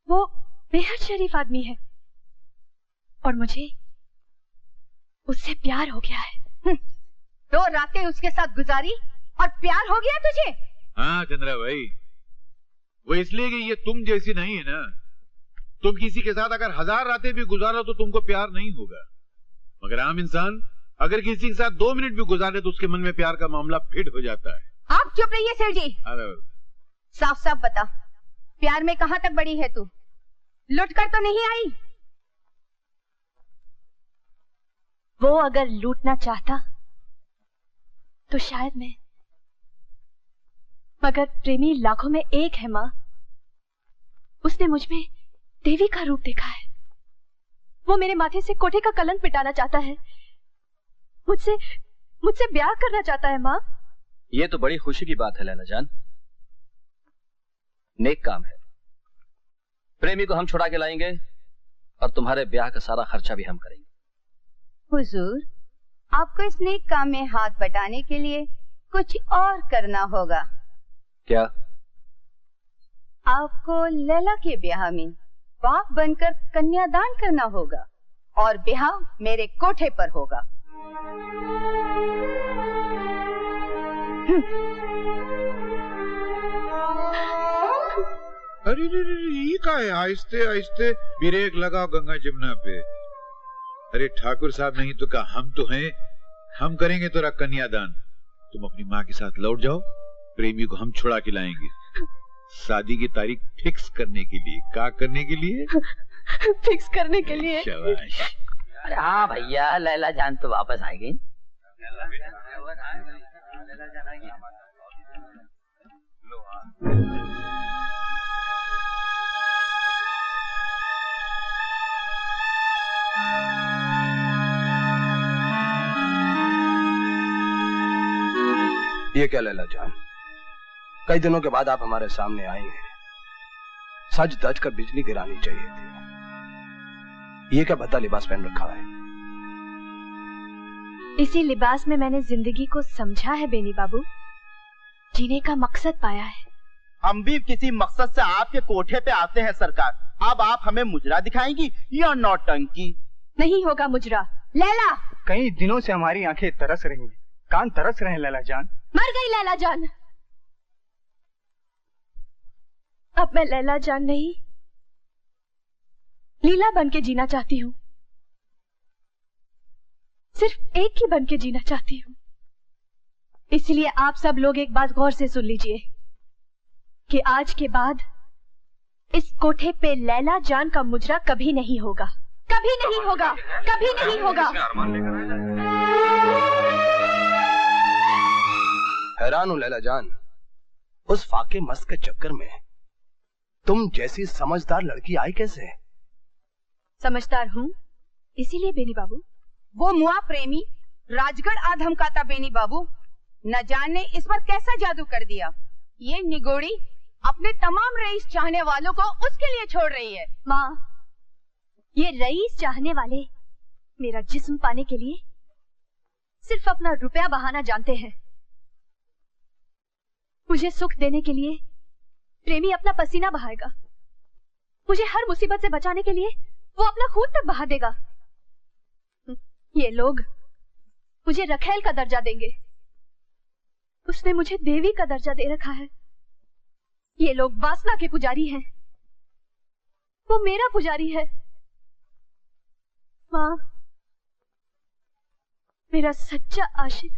वो बेहद शरीफ आदमी है और मुझे उससे प्यार हो गया है। 2 रातें उसके साथ गुजारी और प्यार हो गया तुझे? हाँ चंद्रा भाई, वो इसलिए कि ये तुम जैसी नहीं है ना। तुम किसी के साथ अगर 1000 रातें भी गुजारो तो तुमको प्यार नहीं होगा, मगर आम इंसान अगर किसी के साथ 2 मिनट भी गुजारे तो उसके मन में प्यार का मामला फिट हो जाता है। आप चुप रहिए सेठ जी। साफ साफ बता, प्यार में कहाँ तक बड़ी है तू? लुट कर तो नहीं आई? वो अगर लूटना चाहता तो शायद मैं, मगर प्रेमी लाखों में एक है माँ। उसने मुझ में देवी का रूप देखा है। वो मेरे माथे से कोठे का कलंक मिटाना चाहता है। मुझसे ब्याह करना चाहता है माँ। ये तो बड़ी खुशी की बात है लैला जान, नेक काम है। प्रेमी को हम छुड़ा के लाएंगे और तुम्हारे ब्याह का सारा खर्चा भी हम करेंगे। हुजूर, आपको इस नेक काम में हाथ बटाने के लिए कुछ और करना होगा। क्या? आपको लैला के ब्याह में बाप बनकर कन्यादान करना होगा और ब्याह मेरे कोठे पर होगा। अरे ये क्या है? आहिस्ते आहिस्ते ब्रेक लगाओ गंगा जमुना पे। अरे ठाकुर साहब, नहीं तो क्या हम तो हैं, हम करेंगे तेरा कन्यादान। तुम अपनी माँ के साथ लौट जाओ, प्रेमी को हम छुड़ा के लाएंगे। शादी की तारीख फिक्स करने के लिए। क्या करने के लिए? फिक्स करने के लिए। शाबाश। अरे हाँ भैया, लैला जान तो वापस आएगी। ये क्या लैला जान, कई दिनों के बाद आप हमारे सामने आई हैं। सज धज कर बिजली गिरानी चाहिए थी। ये क्या भद्दा लिबास पहन रखा है? इसी लिबास में मैंने जिंदगी को समझा है बेनी बाबू, जीने का मकसद पाया है। हम भी किसी मकसद से आपके कोठे पे आते हैं सरकार। अब आप हमें मुजरा दिखाएंगी या नौटंकी? नहीं होगा मुजरा। लैला, कई दिनों से हमारी आंखें तरस रही हैं, कान तरस रहे हैं लैला जान। मर गई लैला जान। अब मैं लैला जान नहीं, लीला बन के जीना चाहती हूँ। सिर्फ एक ही बन के जीना चाहती हूँ। इसलिए आप सब लोग एक बात गौर से सुन लीजिए कि आज के बाद इस कोठे पे लैला जान का मुजरा कभी नहीं होगा। कभी नहीं होगा, कभी नहीं होगा। हैरान हूं लैला जान, उस फाके मस्त के चक्कर में तुम जैसी समझदार लड़की आई कैसे? समझदार हूँ इसीलिए बेनी बाबू। वो मुआ प्रेमी राजगढ़ आ धमकाता बेनी बाबू। न जाने इस पर कैसा जादू कर दिया। ये निगोड़ी अपने तमाम रईस चाहने वालों को उसके लिए छोड़ रही है। माँ, ये रईस चाहने वाले मेरा जिस्म पाने के लिए सिर्फ अपना रुपया बहाना जानते हैं। मुझे सुख देने के लिए प्रेमी अपना पसीना बहाएगा, मुझे हर मुसीबत से बचाने के लिए वो अपना खून तक बहा देगा। ये लोग मुझे रखेल का दर्जा देंगे, उसने मुझे देवी का दर्जा दे रखा है। ये लोग वासना के पुजारी हैं, वो मेरा पुजारी है। माँ, मेरा सच्चा आशिक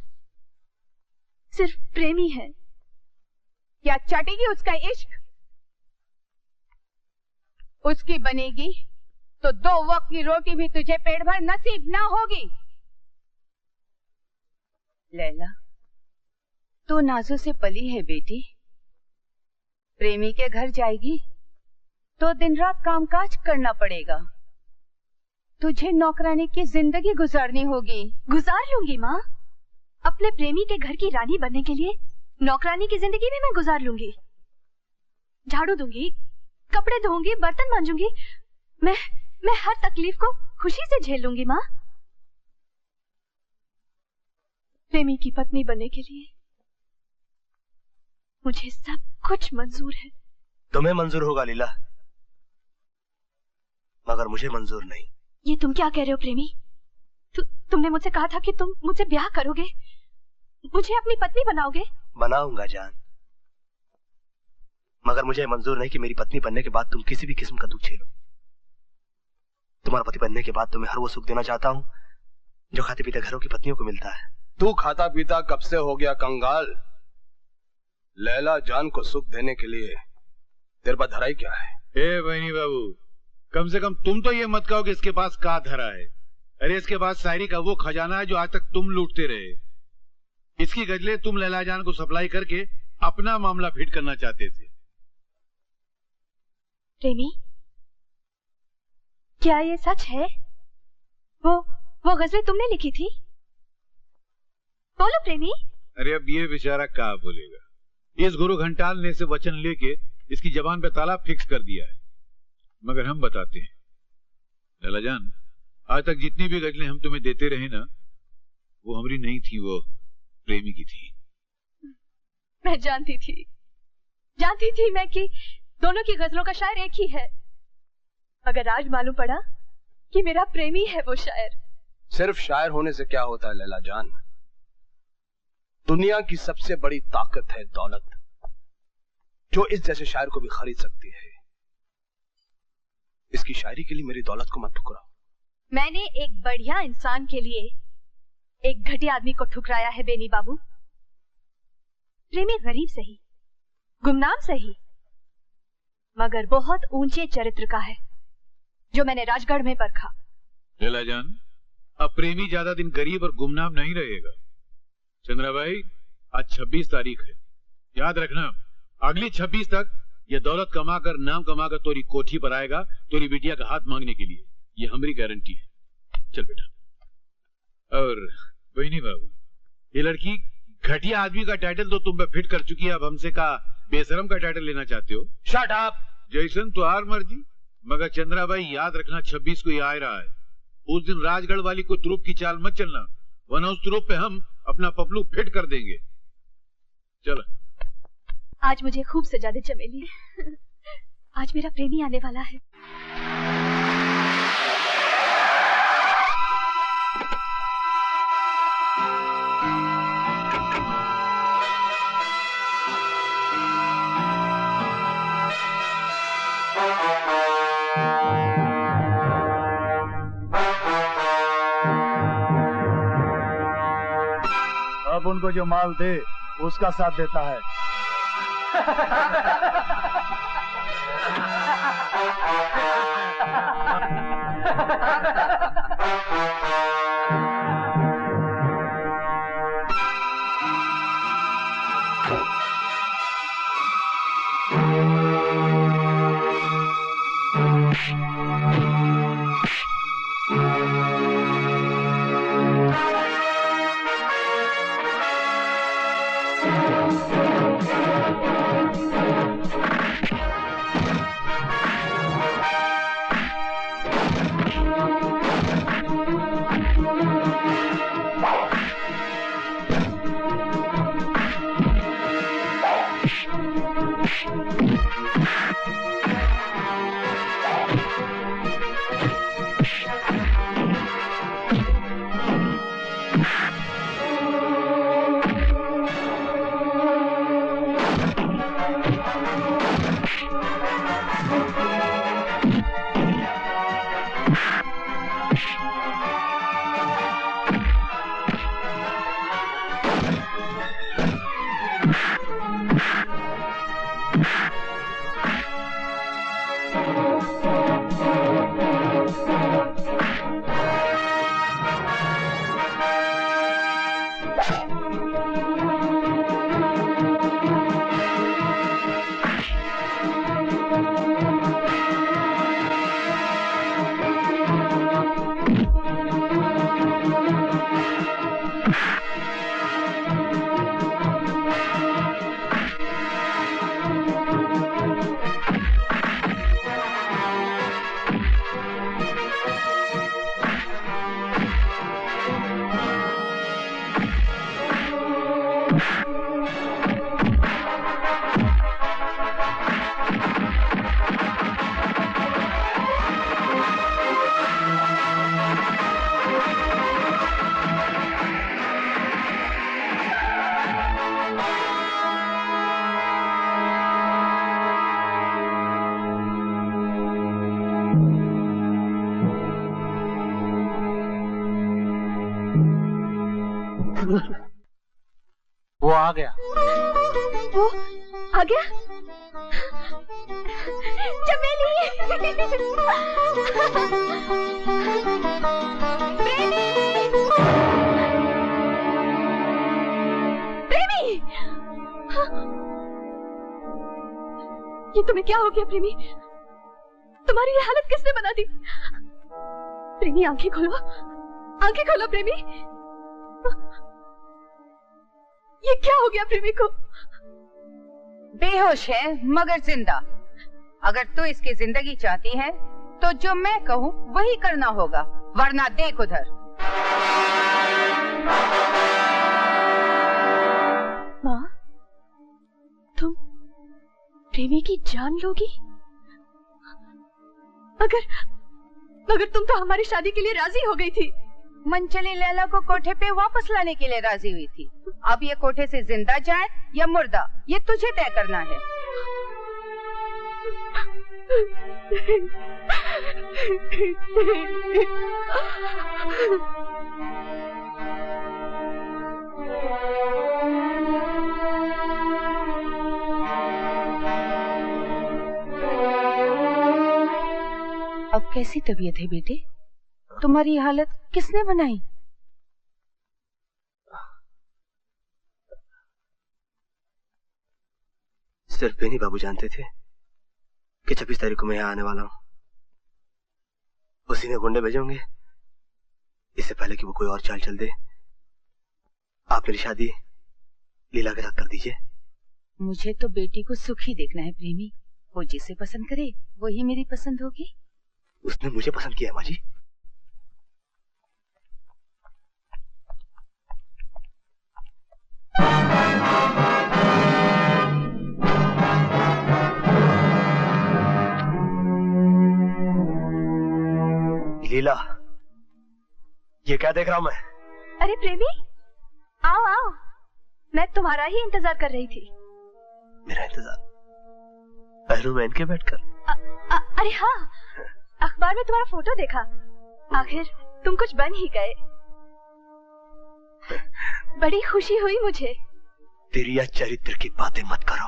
सिर्फ प्रेमी है। क्या चटेगी उसका इश्क? उसकी बनेगी तो 2 वक्त की रोटी भी तुझे पेट भर नसीब ना होगी। लैला, तू नाजों से पली है बेटी। प्रेमी के घर जाएगी तो दिन रात कामकाज करना पड़ेगा। तुझे नौकरानी की जिंदगी गुजारनी होगी। गुजार लूंगी माँ, अपने प्रेमी के घर की रानी बनने के लिए नौकरानी की जिंदगी भी मैं गुजार लूंगी। झाड़ू दूंगी, कपड़े धोऊंगी, बर्तन मांजूंगी। मैं हर तकलीफ को खुशी से झेल लूंगी माँ। प्रेमी की पत्नी बनने के लिए मुझे सब कुछ मंजूर है। तुम्हें मंजूर होगा लीला, मगर मुझे मंजूर नहीं। ये तुम क्या कह रहे हो प्रेमी? तुमने मुझसे कहा था कि तुम मुझसे ब्याह करोगे, मुझे अपनी पत्नी बनाओगे। बनाऊंगा जान, मगर मुझे मंजूर नहीं कि मेरी पत्नी बनने के बाद तुम किसी भी किस्म का दुख झेलो। तुम्हारा पति बनने के बाद तुम्हें हर वो सुख देना चाहता हूँ जो खाते पीते घरों की पत्नियों को मिलता है। तू खाता पीता कब से हो गया कंगाल? लैला जान को सुख देने के लिए तेरे पास धराई क्या है? ए बहनी बाबू, कम से कम तुम तो ये मत कहो कि इसके पास का धरा है। अरे इसके पास शायरी का वो खजाना है जो आज तक तुम लूटते रहे। इसकी गजलें तुम लैला जान को सप्लाई करके अपना मामला फिट करना चाहते थे। प्रेमी, क्या ये सच है? वो गजलें तुमने लिखी थी? बोलो प्रेमी। अरे अब ये बेचारा क्या बोलेगा। इस गुरु घंटाल ने इसे वचन लेके इसकी जबान पे ताला फिक्स कर दिया है। मगर हम बताते हैं लैला जान, आज तक जितनी भी गजलें हम तुम्हें देते रहे ना, वो हमारी नहीं थी, वो प्रेमी की थी। मैं जानती थी मैं कि दोनों की गजलों का शायर एक ही है, मगर आज मालूम पड़ा कि मेरा प्रेमी है वो शायर। सिर्फ शायर होने से क्या होता है लैला जान? दुनिया की सबसे बड़ी ताकत है दौलत, जो इस जैसे शायर को भी खरीद सकती है। इसकी शायरी के लिए मेरी दौलत को मत ठुकराओ। मैंने एक बढ़िया इंसान के लिए एक घटिया आदमी को ठुकराया है बेनी बाबू। प्रेमी गरीब सही, गुमनाम सही, मगर बहुत ऊंचे चरित्र का है, जो मैंने राजगढ़ में परखा। लैला जान, अब प्रेमी ज्यादा दिन गरीब और गुमनाम नहीं रहेगा। चंद्रा भाई, आज 26 तारीख है, याद रखना अगली 26 तक ये दौलत कमाकर, नाम कमाकर तोरी कोठी पर आएगा, तोरी बिटिया का हाथ मांगने के लिए। ये हमारी गारंटी है। चल बेटा। और बहनी बाबू, ये लड़की घटिया आदमी का टाइटल तो तुम पे फिट कर चुकी है, अब हमसे का बेशरम का टाइटल लेना चाहते हो? Shut up. जैसन तो हार मर्जी, मगर चंद्रा भाई याद रखना 26 को ये आ रहा है। उस दिन राजगढ़ वाली को तुरुप की चाल मत चलना, वरना उस तुरुप पे हम अपना पपलू फिट कर देंगे। चलो। आज मुझे खूब सजा दे चमेली, आज मेरा प्रेमी आने वाला है। अब उनको जो माल दे उसका साथ देता है। वो आ गया। वो आ गया? चमेली! प्रेमी! ये तुम्हें क्या हो गया प्रेमी? तुम्हारी ये हालत किसने बना दी? प्रेमी आंखें खोलो प्रेमी। ये क्या हो गया प्रेमी को? बेहोश है मगर जिंदा। अगर तू इसकी जिंदगी चाहती है तो जो मैं कहूँ वही करना होगा, वरना देख उधर। माँ, तुम प्रेमी की जान लोगी? मगर तुम तो हमारी शादी के लिए राजी हो गई थी। मनचली लैला को कोठे पे वापस लाने के लिए राजी हुई थी। अब ये कोठे से जिंदा जाए या मुर्दा, ये तुझे तय करना है। अब कैसी तबीयत है बेटे? तुम्हारी हालत किसने बनाई? सिर्फ बेनी बाबू जानते थे कि 26 तारीख को मैं यहाँ आने वाला हूँ। उसी ने गुंडे भेजे होंगे इससे पहले कि वो कोई और चाल चल दे। आप मेरी शादी लीला के साथ कर दीजिए। मुझे तो बेटी को सुखी देखना है प्रेमी। वो जिसे पसंद करे वही मेरी पसंद होगी। उसने मुझे पसंद किया माँ जी। लीला, ये क्या देख रहा हूं मैं? अरे प्रेमी, आओ आओ, मैं तुम्हारा ही इंतजार कर रही थी। मेरा इंतजार? पहलू में इनके बैठकर? अरे हाँ, अखबार में तुम्हारा फोटो देखा। आखिर तुम कुछ बन ही गए। बड़ी खुशी हुई मुझे। तेरी या चरित्र की बातें मत करो।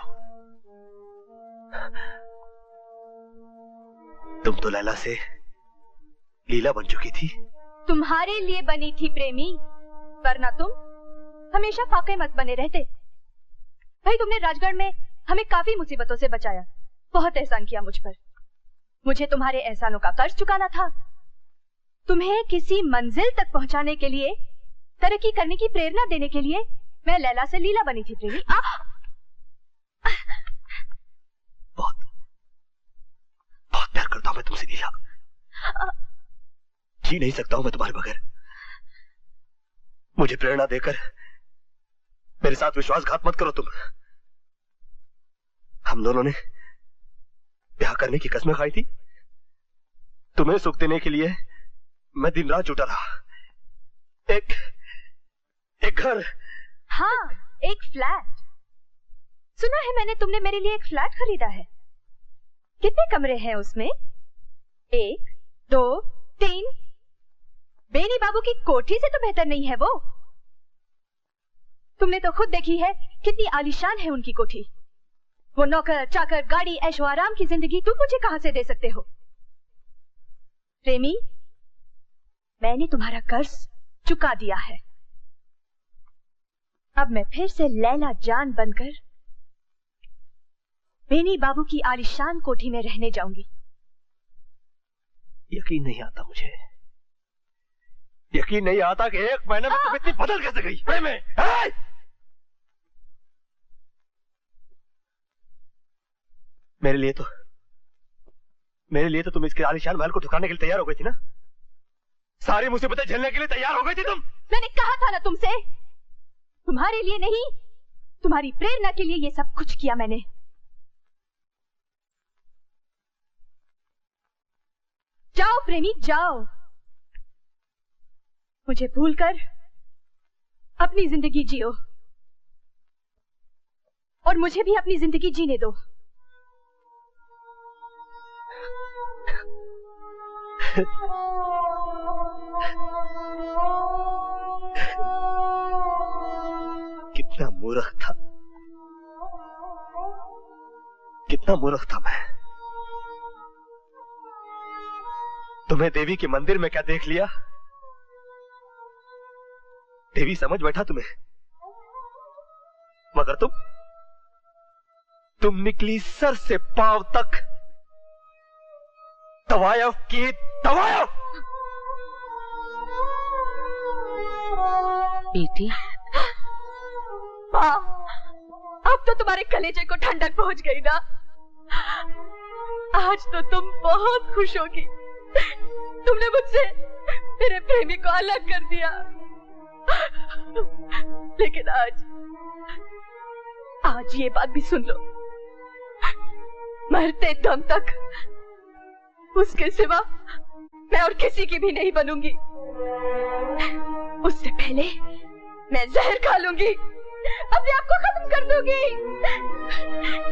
तुम तो लैला से लीला बन चुकी थी। तुम्हारे लिए बनी थी प्रेमी, वरना तुम हमेशा फाके मत बने रहते। भाई, तुमने राजगढ़ में हमें काफी मुसीबतों से बचाया। बहुत एहसान किया मुझ पर। मुझे तुम्हारे एहसानों का कर्ज चुकाना था। तुम्हें किसी मंजिल तक पहुंचाने के लिए, तरक्की करने की प्रेरणा देने के लिए मैं लैला से लीला बनी थी प्रेमी। बहुत प्यार करता हूं मैं तुमसे लीला। जी नहीं सकता हूं मैं तुम्हारे बगैर। मुझे प्रेरणा देकर मेरे साथ विश्वासघात मत करो तुम। हम दोनों ने ब्याह करने की कसमें खाई थी। तुम्हें सुख देने के लिए मैं दिन रात जुटा रहा। एक घर। हाँ, एक फ्लैट। सुना है मैंने तुमने मेरे लिए एक फ्लैट खरीदा है। कितने कमरे हैं उसमें? 1, 2, 3। बेनी बाबू की कोठी से तो बेहतर नहीं है वो। तुमने तो खुद देखी है कितनी आलीशान है उनकी कोठी। वो नौकर चाकर, गाड़ी, ऐशो आराम की जिंदगी तुम मुझे कहां से दे सकते हो? प्रेमी, मैंने तुम्हारा कर्ज चुका दिया है। अब मैं फिर से लैला जान बनकर बेनी बाबू की आलीशान कोठी में रहने जाऊंगी। यकीन नहीं आता मुझे। यकीन नहीं आता कि एक महीने में तुम इतनी बदल कैसे गई। प्रेमी, मेरे लिए तो तुम इसके आलीशान महल को ठुकराने के लिए तैयार हो गई थी ना। सारी मुसीबतें झेलने के लिए तैयार हो गई थी तुम। मैंने कहा था ना तुमसे, तुम्हारे लिए नहीं, तुम्हारी प्रेरणा के लिए ये सब कुछ किया मैंने। जाओ प्रेमी, जाओ। मुझे भूलकर अपनी जिंदगी जियो और मुझे भी अपनी जिंदगी जीने दो। कितना मूर्ख था, कितना मूर्ख था मैं। तुम्हें देवी के मंदिर में क्या देख लिया? देवी समझ बैठा तुम्हें, मगर तुम निकली सर से पांव तक तवायफ की तवायफ। बेटी, माँ, अब तो तुम्हारे कलेजे को ठंडक पहुंच गई ना। आज तो तुम बहुत खुश होगी। तुमने मुझसे मेरे प्रेमी को अलग कर दिया, लेकिन आज ये बात भी सुन लो, मरते दम तक उसके सिवा मैं और किसी की भी नहीं बनूंगी। उससे पहले मैं जहर खा लूंगी, अपने आप को खत्म कर दूंगी।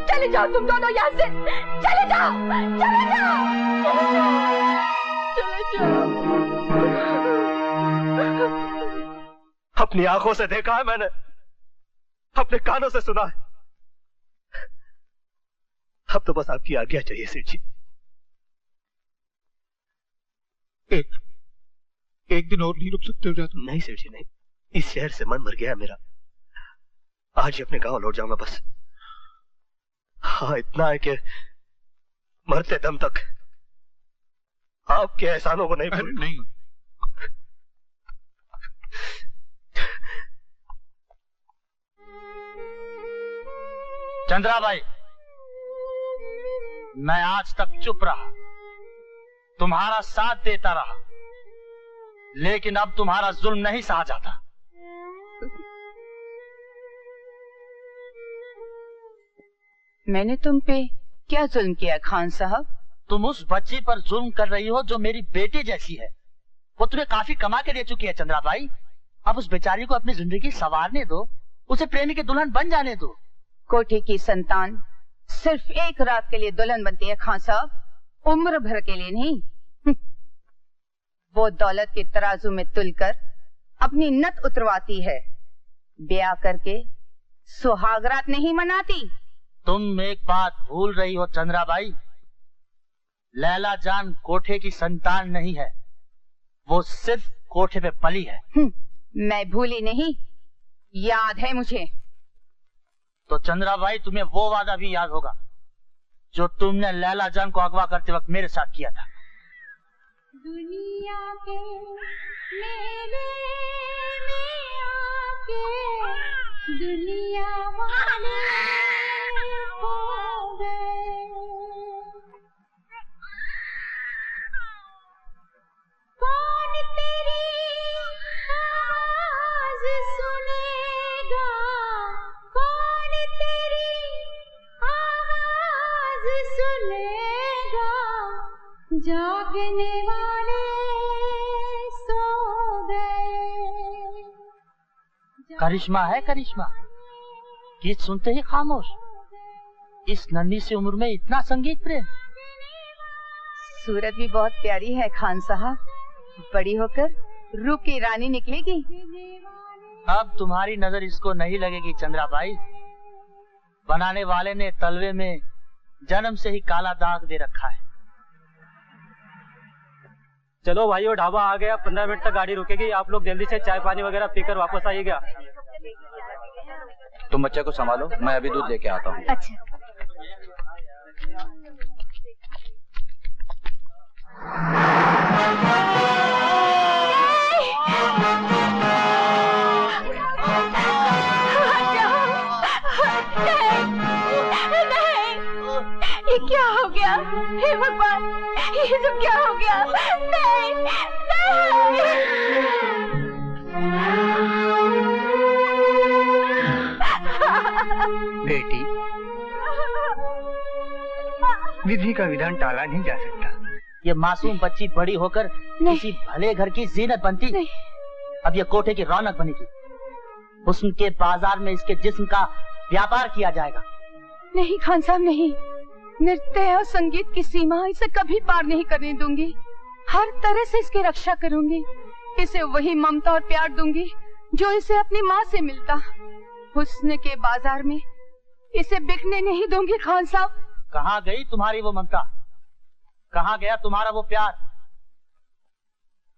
चले जाओ तुम दोनों यहाँ से, चले जाओ, चले जाओ, चले जाओ। अपनी आंखों से देखा है मैंने, अपने कानों से सुना है। अब तो बस आपकी आज्ञा चाहिए सेठ जी। एक दिन और नहीं रुक सकते हो जाते? नहीं सेठ जी नहीं, इस शहर से मन भर गया है मेरा। आज ही अपने गांव लौट जाऊंगा बस। हाँ, इतना है कि मरते दम तक आपके एहसानों को नहीं भूल। नहीं, चंद्रा भाई, मैं आज तक चुप रहा, तुम्हारा साथ देता रहा, लेकिन अब तुम्हारा जुल्म नहीं सहा जाता। मैंने तुम पे क्या जुल्म किया खान साहब? तुम उस बच्ची पर जुल्म कर रही हो जो मेरी बेटी जैसी है। वो तुम्हें काफी कमा के दे चुकी है चंद्रा भाई। अब उस बेचारी को अपनी जिंदगी संवारने दो, उसे प्रेमी की दुल्हन बन जाने दो। कोठी की संतान सिर्फ एक रात के लिए दुल्हन बनती है खान साहब, उम्र भर के लिए नहीं। वो दौलत के तराजू में तुलकर अपनी नत उतरवाती है, ब्याह करके सुहागरात नहीं मनाती। तुम एक बात भूल रही हो चंद्रा भाई, लैला जान कोठे की संतान नहीं है, वो सिर्फ कोठे पे पली है। मैं भूली नहीं, याद है मुझे। तो चंद्रा भाई, तुम्हें वो वादा भी याद होगा जो तुमने लैला जान को अगवा करते वक्त मेरे साथ किया था। दुनिया के मेले में आके दुनिया वाले हो गए। कौन तेरी आवाज सुनेगा, कौन तेरी आवाज सुनेगा, जागने वाले सो गए। करिश्मा है करिश्मा, गीत सुनते ही खामोश। इस नन्ही सी उम्र में इतना संगीत प्रेम। सूरत भी बहुत प्यारी है खान साहब, बड़ी होकर रूप की रानी निकलेगी। अब तुम्हारी नजर इसको नहीं लगेगी चंद्रा भाई। बनाने वाले ने तलवे में जन्म से ही काला दाग दे रखा है। चलो भाइयों, ढाबा आ गया, 15 मिनट तक गाड़ी रुकेगी। आप लोग जल्दी से चाय पानी वगैरह पीकर वापस आइएगा। तुम बच्चे को संभालो, मैं अभी दूध लेके आता हूँ। अच्छा। ये क्या हो गया? हे भगवान, ये सब क्या हो गया? नहीं, नहीं। बेटी, विधि का विधान टाला नहीं जा सकता। ये मासूम बच्ची बड़ी होकर किसी भले घर की जीनत बनती, अब ये कोठे की रौनक बनेगी। हुस्न के बाजार में इसके जिस्म का व्यापार किया जाएगा। नहीं खान साहब, नहीं। नृत्य और संगीत की सीमा इसे कभी पार नहीं करने दूंगी। हर तरह से इसकी रक्षा करूंगी। इसे वही ममता और प्यार दूंगी जो इसे अपनी माँ से मिलता। हुस्न के बाजार में इसे बिकने नहीं दूंगी खान साहब। कहाँ गई तुम्हारी वो ममता, कहाँ गया तुम्हारा वो प्यार?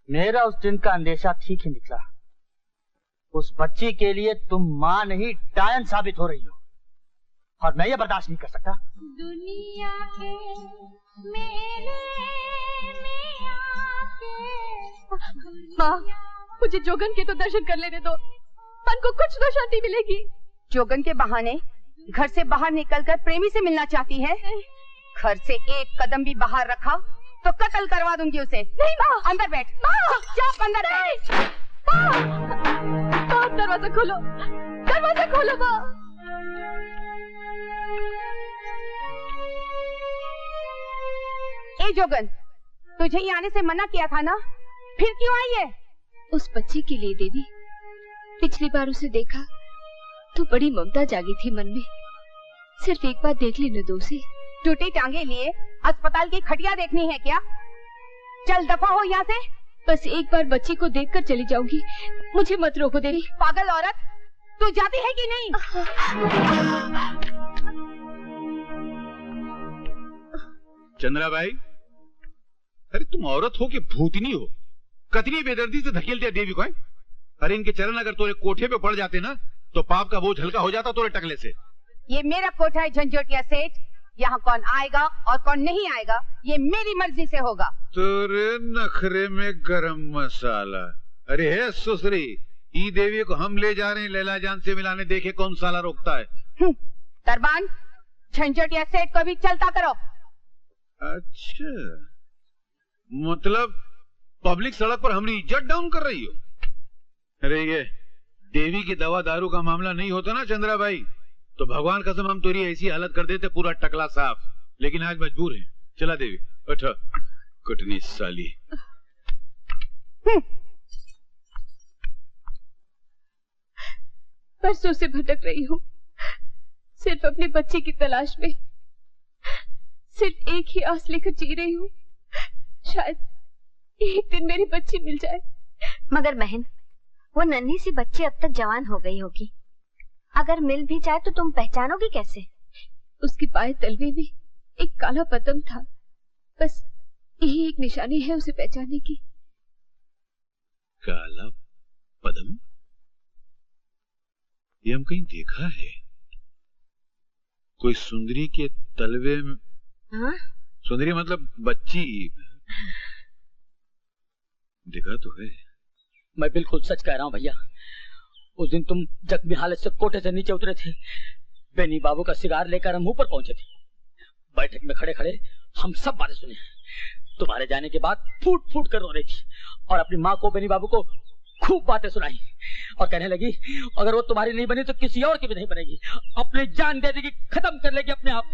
मेरा उस दिन का अंदेशा ठीक ही निकला। उस बच्ची के लिए तुम माँ नहीं टायन साबित हो रही हो, और मैं ये बर्दाश्त नहीं कर सकता। दुनिया के मेले में आके माँ, मुझे जोगन के तो दर्शन कर लेने दो, मन को कुछ तो शांति मिलेगी। जोगन के बहाने घर से बाहर निकलकर प्रेमी से मिलना चाहती है? घर से एक कदम भी बाहर रखा तो कत्ल करवा दूंगी उसे। नहीं माँ, अंदर बैठ। चुप, अंदर बैठ। माँ, दरवाजा खोलो, दरवाजा खोलो माँ। ए जोगन, तुझे यहाँ आने से मना किया था ना, फिर क्यों आई है? उस बच्ची के लिए देवी, पिछली बार उसे देखा तो बड़ी ममता जागी थी मन में। सिर्फ एक बार देख लेने दो उसे। टूटी टांगे लिए अस्पताल की खटिया देखनी है क्या? चल दफा हो यहाँ से। बस एक बार बच्ची को देखकर चली जाऊंगी, मुझे मत रोको देवी। पागल औरत, तू जाती है कि नहीं? चंद्राबाई, अरे तुम औरत हो कि भूतनी हो? कतनी बेदर्दी से धकेल दिया देवी को है? अरे इनके चरण अगर तोरे कोठे पे पड़ जाते ना तो पाप का बोझ हल्का हो जाता तोरे टकले से। ये मेरा कोठा है झंझोटिया सेठ, यहाँ कौन आएगा और कौन नहीं आएगा ये मेरी मर्जी से होगा। तोरे नखरे में गरम मसाला। अरे है सुसरी, ई देवी को हम ले जा रहे हैं लैला जान से मिलाने, देखे कौन साला रोकता है। दरबान, झंझोटिया सेठ को भी चलता करो। अच्छा, मतलब पब्लिक सड़क पर हमारी इज्जत डाउन कर रही हो? अरे ये देवी की दवा दारू का मामला नहीं होता ना चंद्राबाई तो भगवान कसम हम तेरी ऐसी हालत कर देते पूरा टकला साफ। लेकिन आज मजबूर है। चला देवी, उठो। कुटनी साली। परसों से भटक रही हूँ, सिर्फ अपने बच्चे की तलाश में। सिर्फ एक ही आस लेकर जी रही हूँ, शायद एक दिन मेरी बच्ची मिल जाए। मगर बहन, वो नन्ही सी बच्ची अब तक जवान हो गई होगी, अगर मिल भी जाए तो तुम पहचानोगी कैसे? उसकी बाएं तलवे में एक काला पतंग था, बस यही एक निशानी है उसे पहचानने की। काला पदम? ये हम कहीं देखा है। कोई सुंदरी के तलवे में? हाँ? सुंदरी मतलब बच्ची। देखा तो है। मैं बिल्कुल सच कह रहा हूँ भैया। उस दिन तुम जख्मी हालत से कोठे से नीचे उतरे थे, बेनी बाबू का सिगार लेकर हम ऊपर पहुंचे थे। बैठक में खड़े खड़े हम सब बातें सुने। तुम्हारे जाने के बाद फूट फूट कर रो रही थी और अपनी माँ को, बेनी बाबू को खूब बातें सुनाई और कहने लगी अगर वो तुम्हारी नहीं बनी तो किसी और की भी नहीं बनेगी, अपनी जान दे देगी, खत्म कर लेगी अपने आप।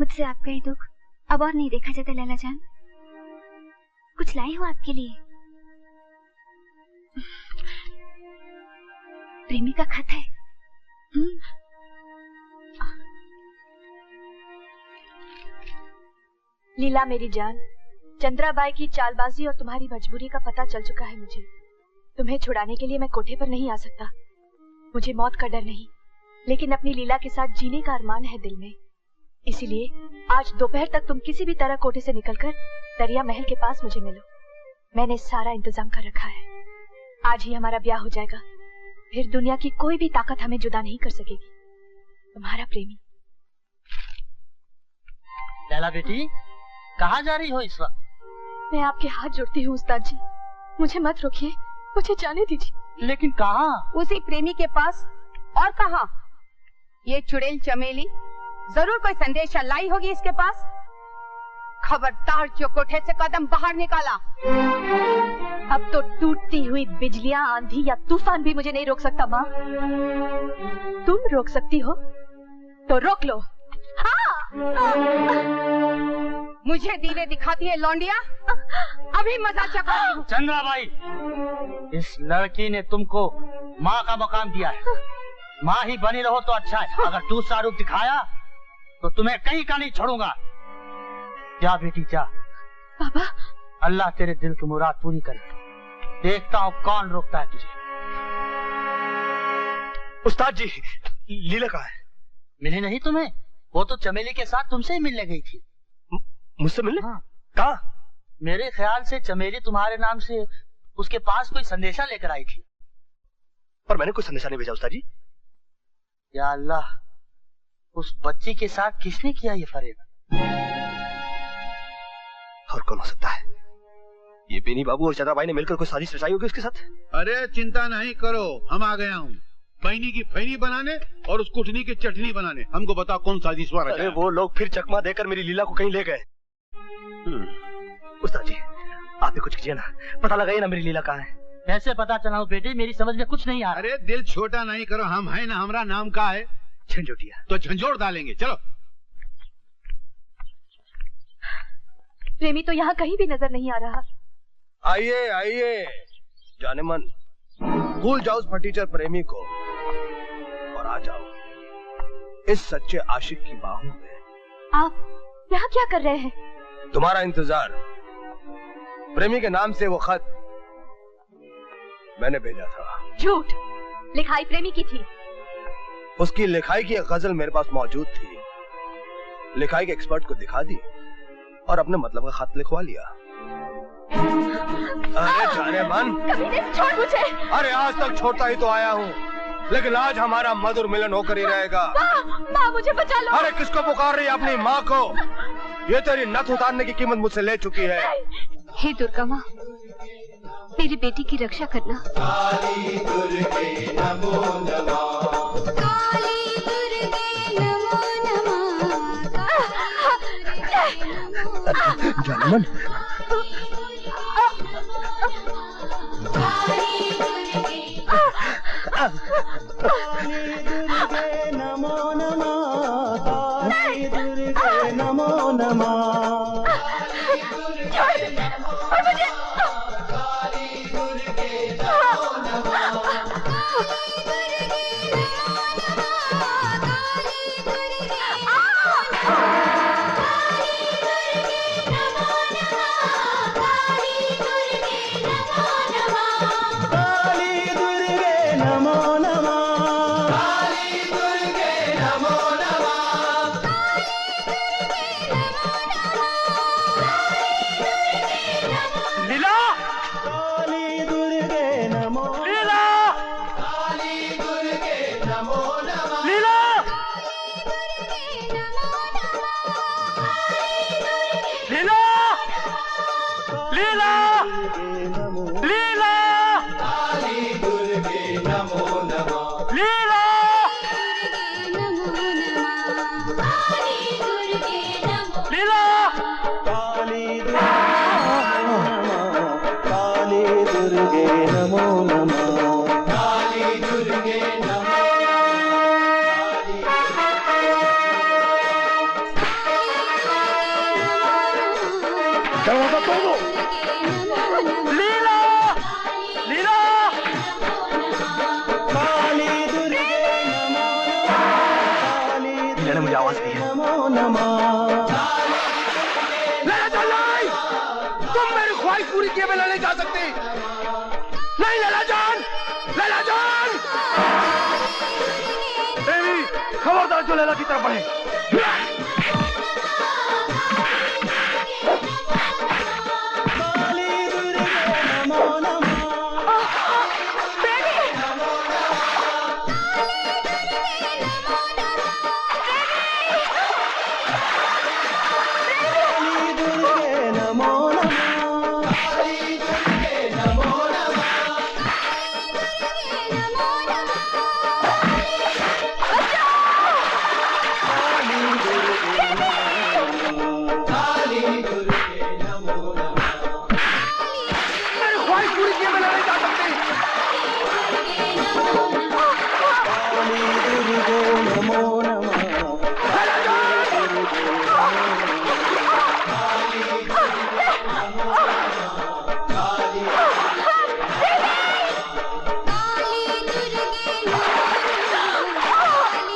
मुझसे आपका ये दुख अब और नहीं देखा जाता लैला जान। कुछ लाई हो आपके लिए। प्रेमी का खत है। लीला मेरी जान, चंद्राबाई की चालबाजी और तुम्हारी मजबूरी का पता चल चुका है मुझे। तुम्हें छुड़ाने के लिए मैं कोठे पर नहीं आ सकता। मुझे मौत का डर नहीं, लेकिन अपनी लीला के साथ जीने का अरमान है दिल में। इसीलिए आज दोपहर तक तुम किसी भी तरह कोठे से निकलकर दरिया महल के पास मुझे मिलो। मैंने सारा इंतजाम कर रखा है। आज ही हमारा ब्याह हो जाएगा, फिर दुनिया की कोई भी ताकत हमें जुदा नहीं कर सकेगी। तुम्हारा प्रेमी। लैला बेटी, कहाँ जा रही हो इस वक्त? मैं आपके हाथ जोड़ती हूँ उस्ताद जी, मुझे मत रोकिए, मुझे जाने दीजिए। लेकिन कहाँ? उसी प्रेमी के पास। और कहाँ? ये चुड़ैल चमेली जरूर कोई संदेशा लाई होगी इसके पास। खबरदार जो कोठे से कदम बाहर निकाला। अब तो टूटती हुई बिजलियां, आंधी या तूफान भी मुझे नहीं रोक सकता माँ। तुम रोक सकती हो तो रोक लो। मुझे दीवे दिखाती है लौंडिया, अभी मजा चखा। चंद्राबाई, इस लड़की ने तुमको माँ का मकाम दिया है। माँ ही बनी रहो तो अच्छा है। अगर दूसरा रूप दिखाया तो तुम्हें कहीं का नहीं छोड़ूंगा। जा बेटी जा, बाबा, अल्लाह तेरे दिल की मुराद पूरी करे। देखता हूँ कौन रोकता है तुझे। उस्ताद जी, लीला कहाँ है? मिली नहीं तुम्हें? वो तो चमेली के साथ तुमसे ही मिलने गई थी। मुझसे मिलने? हाँ। कहाँ? मेरे ख्याल से चमेली तुम्हारे नाम से उसके पास कोई संदेशा लेकर आई थी। पर मैंने कोई संदेशा नहीं भेजा उस्ताद जी। या अल्लाह, उस बच्ची के साथ किसने किया ये फरेब? और कौन हो सकता है? ये बेनी बाबू और चंद्रा भाई ने मिलकर कोई साजिश रचाई होगी उसके साथ। अरे चिंता नहीं करो, हम आ गया हूँ बहनी की फैनी बनाने और उस कुटनी की चटनी बनाने। हमको बताओ कौन साजिश रचा? अरे वो लोग फिर चकमा देकर मेरी लीला को कहीं ले गए। उस्ताद जी, आप भी कुछ कीजिए ना, पता लगाइए ना मेरी लीला कहाँ है। कैसे पता चलाऊं बेटी, मेरी समझ में कुछ नहीं आ रहा। अरे दिल छोटा नहीं करो, हम है ना, हमारा नाम का है झंझोटिया। तो झंझोड़ डालेंगे, चलो। प्रेमी तो यहाँ कहीं भी नजर नहीं आ रहा। आइए आइए जाने मन, भूल जाओ उस फटीचर प्रेमी को और आ जाओ इस सच्चे आशिक की बाहों में। आप यहाँ क्या कर रहे हैं? तुम्हारा इंतजार। प्रेमी के नाम से वो खत मैंने भेजा था। झूठ, लिखाई प्रेमी की थी। उसकी लिखाई की एक गजल मेरे पास मौजूद थी। लिखाई के एक्सपर्ट को दिखा दी और अपने मतलब का खत लिखवा लिया। अरे जाने मन, छोड़ मुझे। अरे आज तक छोड़ता ही तो आया हूँ, लेकिन आज हमारा मधुर मिलन होकर ही रहेगा। माँ मुझे बचा लो। अरे किसको पुकार रही है? अपनी माँ को। ये तेरी नथ उतारने की कीमत मुझसे ले चुकी है। हे दुर्गा माँ, मेरी बेटी की रक्षा करना। काली दुर्गे नमो नमः, काली दुर्गे नमो नमः। जानमन, काली दुर्गे नमो नमः, काली दुर्गे नमो नमः। खबरदार जो लैला की तरफ बढ़े।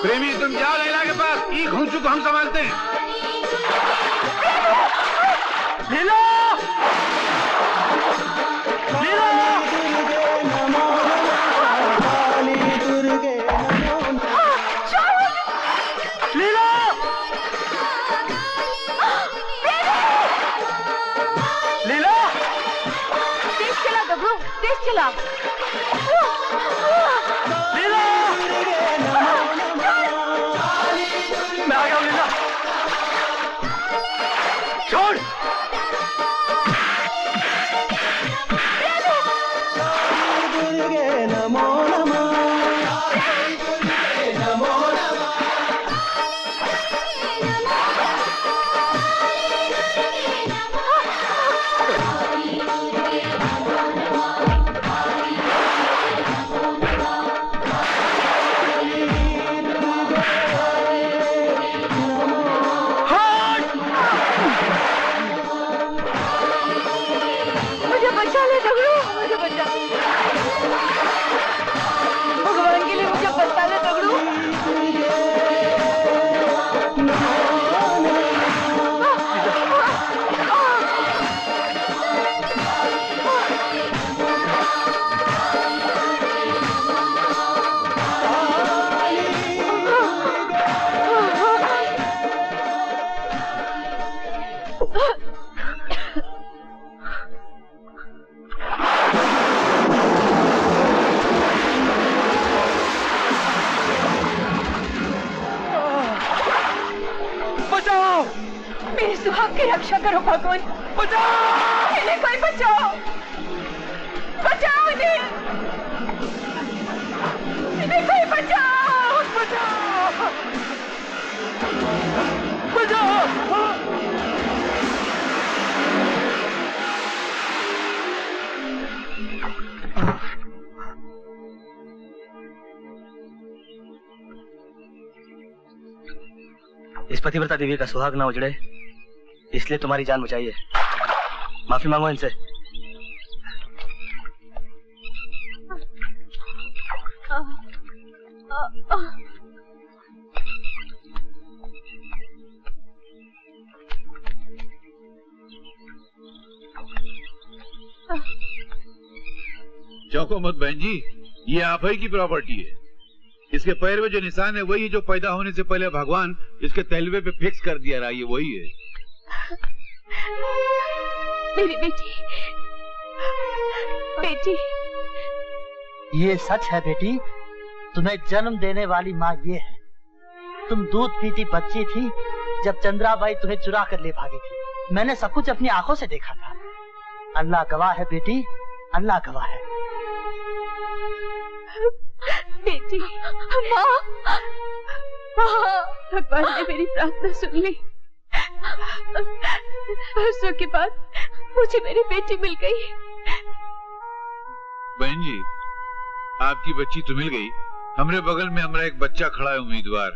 प्रेमी तुम जाओ लैला के पास, ई घुंचू को हम संभालते हैं। लीला! चला। लीला! मैं आ गया हूँ लीला। छोड़! भगवान के लिए मुझे बचा ले तगड़ू। मेरे सुहाग की रक्षा करो भगवान। बचाओ! इन्हें कोई बचाओ! बचाओ इन्हें! इन्हें कोई बचाओ! बचाओ! बचाओ! इस पतिव्रता देवी का सुहाग ना उजड़े, इसलिए तुम्हारी जान बचाई है। माफी मांगो इनसे। चौंको मत बहन जी, ये आप ही की प्रॉपर्टी है। इसके पैर में जो निशान है वही जो पैदा होने से पहले भगवान इसके तलवे पे फिक्स कर दिया रहा, ये वही है। मेरी बेटी, बेटी। ये सच है बेटी, तुम्हें जन्म देने वाली माँ ये है। तुम दूध पीती बच्ची थी जब चंद्राबाई तुम्हें चुरा कर ले भागी थी। मैंने सब कुछ अपनी आंखों से देखा था। अल्लाह गवाह है बेटी, अल्लाह गवाह है। बेटी, माँ, भगवान ने मेरी प्रार्थना सुन ली। वर्षों के बाद मुझे मेरी बेटी मिल गई। बहन जी, आपकी बच्ची तो मिल गई। हमरे बगल में हमारा एक बच्चा खड़ा है उम्मीदवार।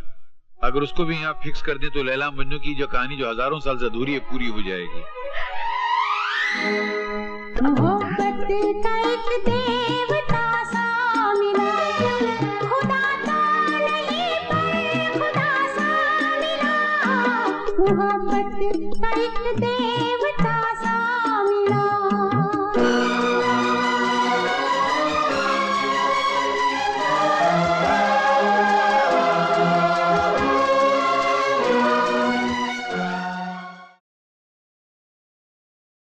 अगर उसको भी यहाँ फिक्स कर दें तो लैला मजनू की जो कहानी जो हजारों साल से अधूरी है पूरी हो जाएगी। मोहब्बत का एक देवता सा मिला, खुदा तो नहीं पर खुदा सा मिला। मोहब्बत का एक देवता